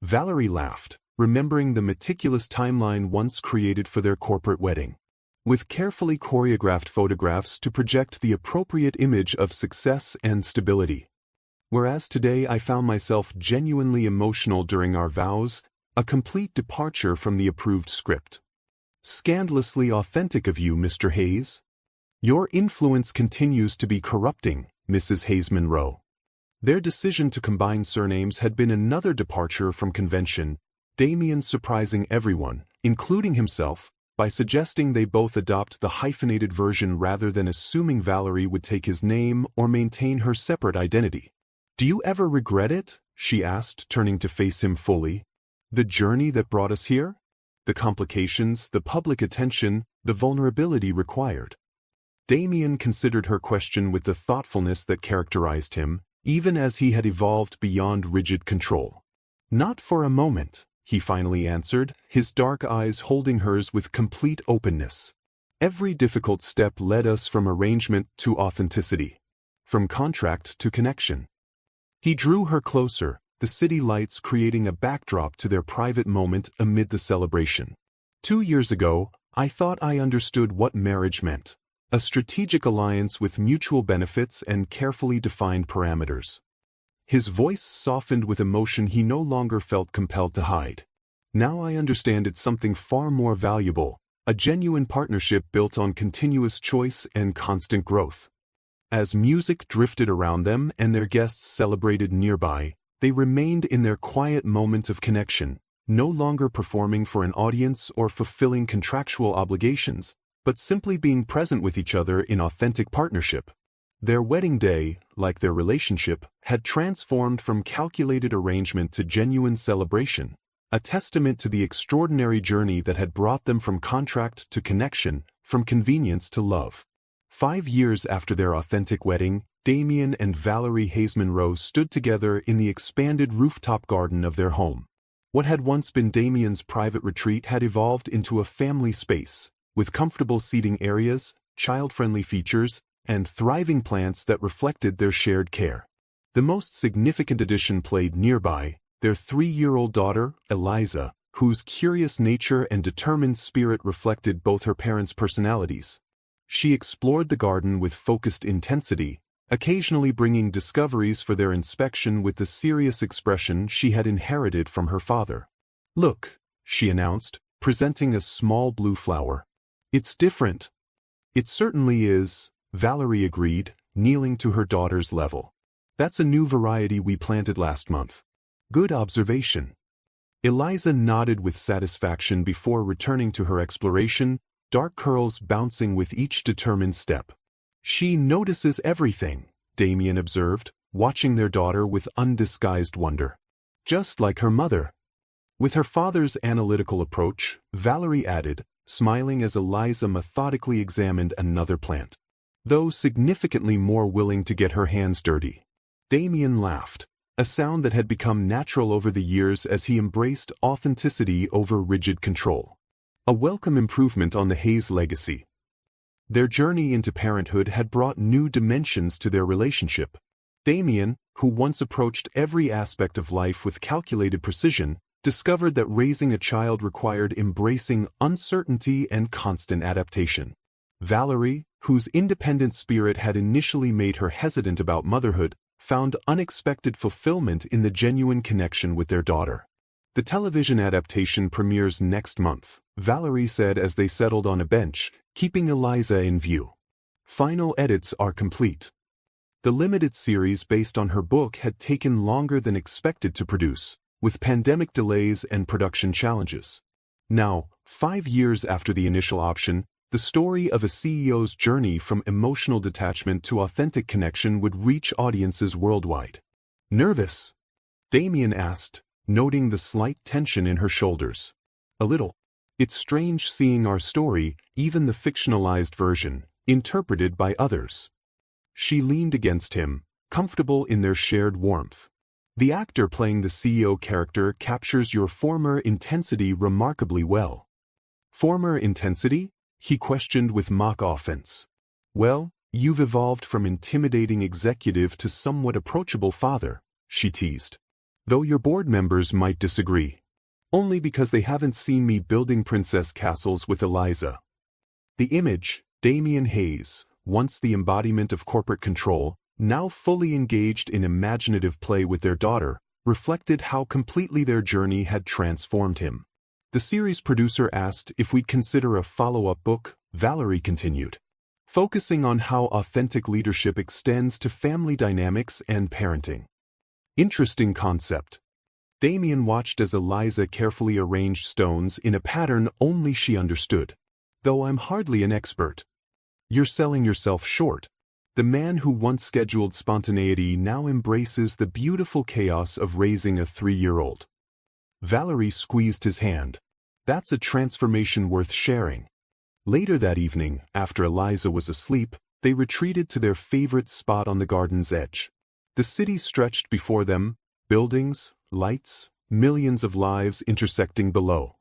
Valerie laughed, remembering the meticulous timeline once created for their corporate wedding. With carefully choreographed photographs to project the appropriate image of success and stability. "Whereas today I found myself genuinely emotional during our vows, a complete departure from the approved script." "Scandalously authentic of you, Mr. Hayes." "Your influence continues to be corrupting, Mrs. Hayes Monroe." Their decision to combine surnames had been another departure from convention, Damien surprising everyone, including himself, by suggesting they both adopt the hyphenated version rather than assuming Valerie would take his name or maintain her separate identity. "Do you ever regret it?" she asked, turning to face him fully. "The journey that brought us here? The complications, the public attention, the vulnerability required?" Damien considered her question with the thoughtfulness that characterized him, even as he had evolved beyond rigid control. "Not for a moment," he finally answered, his dark eyes holding hers with complete openness. "Every difficult step led us from arrangement to authenticity, from contract to connection." He drew her closer, the city lights creating a backdrop to their private moment amid the celebration. 2 years ago, I thought I understood what marriage meant. A strategic alliance with mutual benefits and carefully defined parameters." His voice softened with emotion he no longer felt compelled to hide. "Now I understand it's something far more valuable, a genuine partnership built on continuous choice and constant growth." As music drifted around them and their guests celebrated nearby, they remained in their quiet moment of connection, no longer performing for an audience or fulfilling contractual obligations, but simply being present with each other in authentic partnership. Their wedding day, like their relationship, had transformed from calculated arrangement to genuine celebration, a testament to the extraordinary journey that had brought them from contract to connection, from convenience to love. 5 years after their authentic wedding, Damien and Valerie Hayes Monroe stood together in the expanded rooftop garden of their home. What had once been Damien's private retreat had evolved into a family space, with comfortable seating areas, child-friendly features, and thriving plants that reflected their shared care. The most significant addition played nearby, their 3-year-old daughter, Eliza, whose curious nature and determined spirit reflected both her parents' personalities. She explored the garden with focused intensity, occasionally bringing discoveries for their inspection with the serious expression she had inherited from her father. "Look," she announced, presenting a small blue flower. "It's different." "It certainly is," Valerie agreed, kneeling to her daughter's level. "That's a new variety we planted last month." "Good observation." Eliza nodded with satisfaction before returning to her exploration, dark curls bouncing with each determined step. "She notices everything," Damien observed, watching their daughter with undisguised wonder. "Just like her mother." With her father's analytical approach, Valerie added, smiling as Eliza methodically examined another plant. Though significantly more willing to get her hands dirty. Damien laughed, a sound that had become natural over the years as he embraced authenticity over rigid control. A welcome improvement on the Hayes legacy. Their journey into parenthood had brought new dimensions to their relationship. Damien, who once approached every aspect of life with calculated precision, discovered that raising a child required embracing uncertainty and constant adaptation. Valerie, whose independent spirit had initially made her hesitant about motherhood, found unexpected fulfillment in the genuine connection with their daughter. "The television adaptation premieres next month," Valerie said as they settled on a bench, keeping Eliza in view. "Final edits are complete." The limited series based on her book had taken longer than expected to produce, with pandemic delays and production challenges. Now, 5 years after the initial option, the story of a CEO's journey from emotional detachment to authentic connection would reach audiences worldwide. "Nervous?" Damien asked, noting the slight tension in her shoulders. "A little. It's strange seeing our story, even the fictionalized version, interpreted by others." She leaned against him, comfortable in their shared warmth. "The actor playing the CEO character captures your former intensity remarkably well." "Former intensity?" he questioned with mock offense. "Well, you've evolved from intimidating executive to somewhat approachable father," she teased. "Though your board members might disagree. Only because they haven't seen me building princess castles with Eliza." The image, Damien Hayes, once the embodiment of corporate control, now fully engaged in imaginative play with their daughter, reflected how completely their journey had transformed him. The series producer asked if we'd consider a follow-up book, Valerie continued, focusing on how authentic leadership extends to family dynamics and parenting. Interesting concept. Damien watched as Eliza carefully arranged stones in a pattern only she understood. "Though I'm hardly an expert." "You're selling yourself short." The man who once scheduled spontaneity now embraces the beautiful chaos of raising a 3-year-old. Valerie squeezed his hand. "That's a transformation worth sharing." Later that evening, after Eliza was asleep, they retreated to their favorite spot on the garden's edge. The city stretched before them, buildings, lights, millions of lives intersecting below.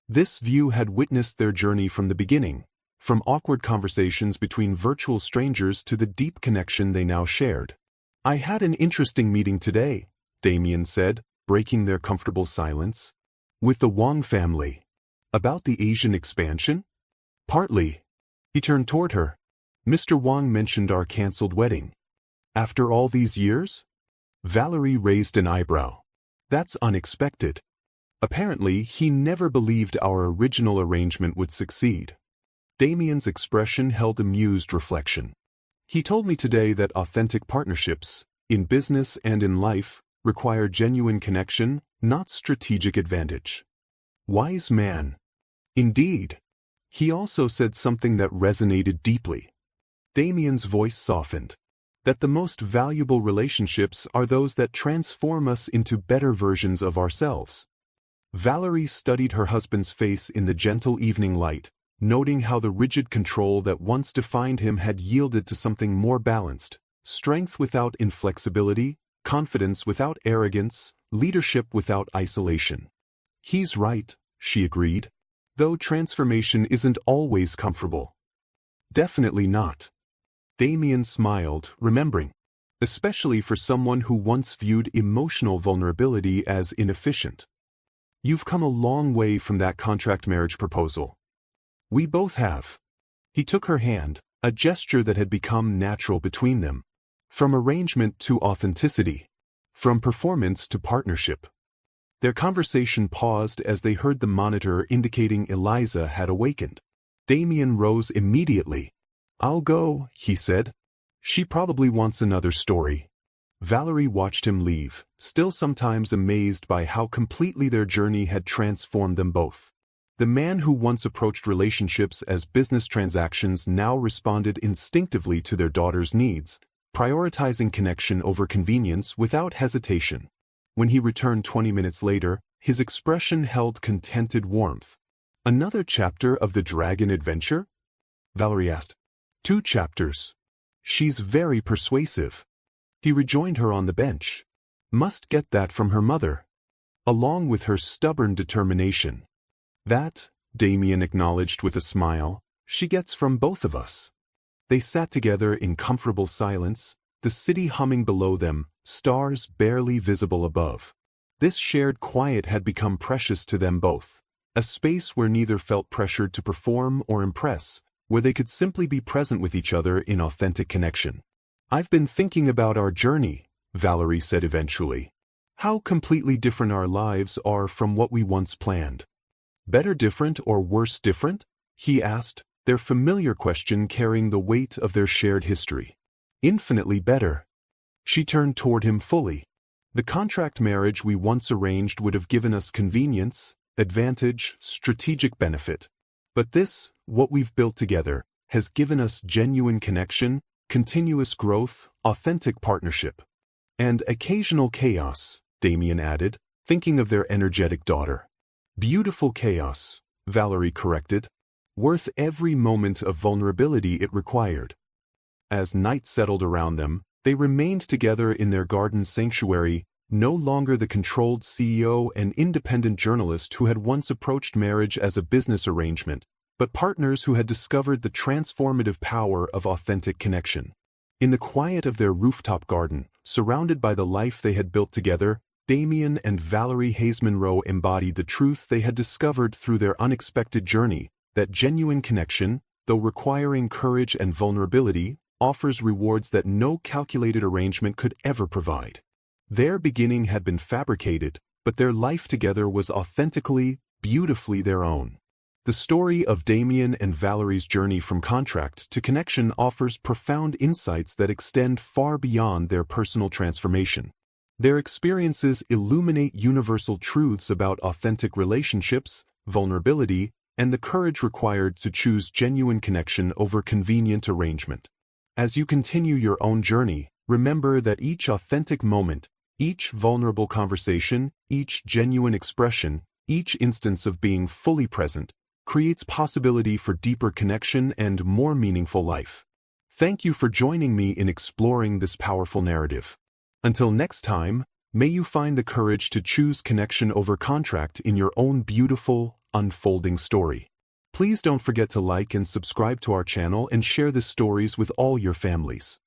This view had witnessed their journey from the beginning, from awkward conversations between virtual strangers to the deep connection they now shared. "I had an interesting meeting today," Damien said, breaking their comfortable silence. "With the Wang family." "About the Asian expansion?" "Partly." He turned toward her. "Mr. Wang mentioned our canceled wedding." "After all these years?" Valerie raised an eyebrow. "That's unexpected. Apparently, he never believed our original arrangement would succeed." Damien's expression held amused reflection. "He told me today that authentic partnerships, in business and in life, require genuine connection, not strategic advantage." Wise man. Indeed. He also said something that resonated deeply. Damien's voice softened. that the most valuable relationships are those that transform us into better versions of ourselves. Valerie studied her husband's face in the gentle evening light, noting how the rigid control that once defined him had yielded to something more balanced: strength without inflexibility, confidence without arrogance, leadership without isolation. "He's right," she agreed. "Though transformation isn't always comfortable." "Definitely not." Damien smiled, remembering. "Especially for someone who once viewed emotional vulnerability as inefficient. You've come a long way from that contract marriage proposal." "We both have." He took her hand, a gesture that had become natural between them. From arrangement to authenticity. From performance to partnership. Their conversation paused as they heard the monitor indicating Eliza had awakened. Damien rose immediately. "I'll go," he said. "She probably wants another story." Valerie watched him leave, still sometimes amazed by how completely their journey had transformed them both. The man who once approached relationships as business transactions now responded instinctively to their daughter's needs, prioritizing connection over convenience without hesitation. When he returned 20 minutes later, his expression held contented warmth. "Another chapter of the dragon adventure?" Valerie asked. "2 chapters. She's very persuasive." He rejoined her on the bench. "Must get that from her mother. Along with her stubborn determination." "That," Damien acknowledged with a smile, "she gets from both of us." They sat together in comfortable silence, the city humming below them, stars barely visible above. This shared quiet had become precious to them both, a space where neither felt pressured to perform or impress, where they could simply be present with each other in authentic connection. "I've been thinking about our journey," Valerie said eventually. "How completely different our lives are from what we once planned." "Better different or worse different?" he asked, their familiar question carrying the weight of their shared history. "Infinitely better." She turned toward him fully. "The contract marriage we once arranged would have given us convenience, advantage, strategic benefit. But this, what we've built together, has given us genuine connection, continuous growth, authentic partnership. And occasional chaos," Damien added, thinking of their energetic daughter. "Beautiful chaos," Valerie corrected. "Worth every moment of vulnerability it required." As night settled around them, they remained together in their garden sanctuary, no longer the controlled CEO and independent journalist who had once approached marriage as a business arrangement, but partners who had discovered the transformative power of authentic connection. In the quiet of their rooftop garden, surrounded by the life they had built together, Damien and Valerie Hayes-Monroe embodied the truth they had discovered through their unexpected journey, that genuine connection, though requiring courage and vulnerability, offers rewards that no calculated arrangement could ever provide. Their beginning had been fabricated, but their life together was authentically, beautifully their own. The story of Damien and Valerie's journey from contract to connection offers profound insights that extend far beyond their personal transformation. Their experiences illuminate universal truths about authentic relationships, vulnerability, and the courage required to choose genuine connection over convenient arrangement. As you continue your own journey, remember that each authentic moment, each vulnerable conversation, each genuine expression, each instance of being fully present, creates possibility for deeper connection and more meaningful life. Thank you for joining me in exploring this powerful narrative. Until next time, may you find the courage to choose connection over contract in your own beautiful, unfolding story. Please don't forget to like and subscribe to our channel and share the stories with all your families.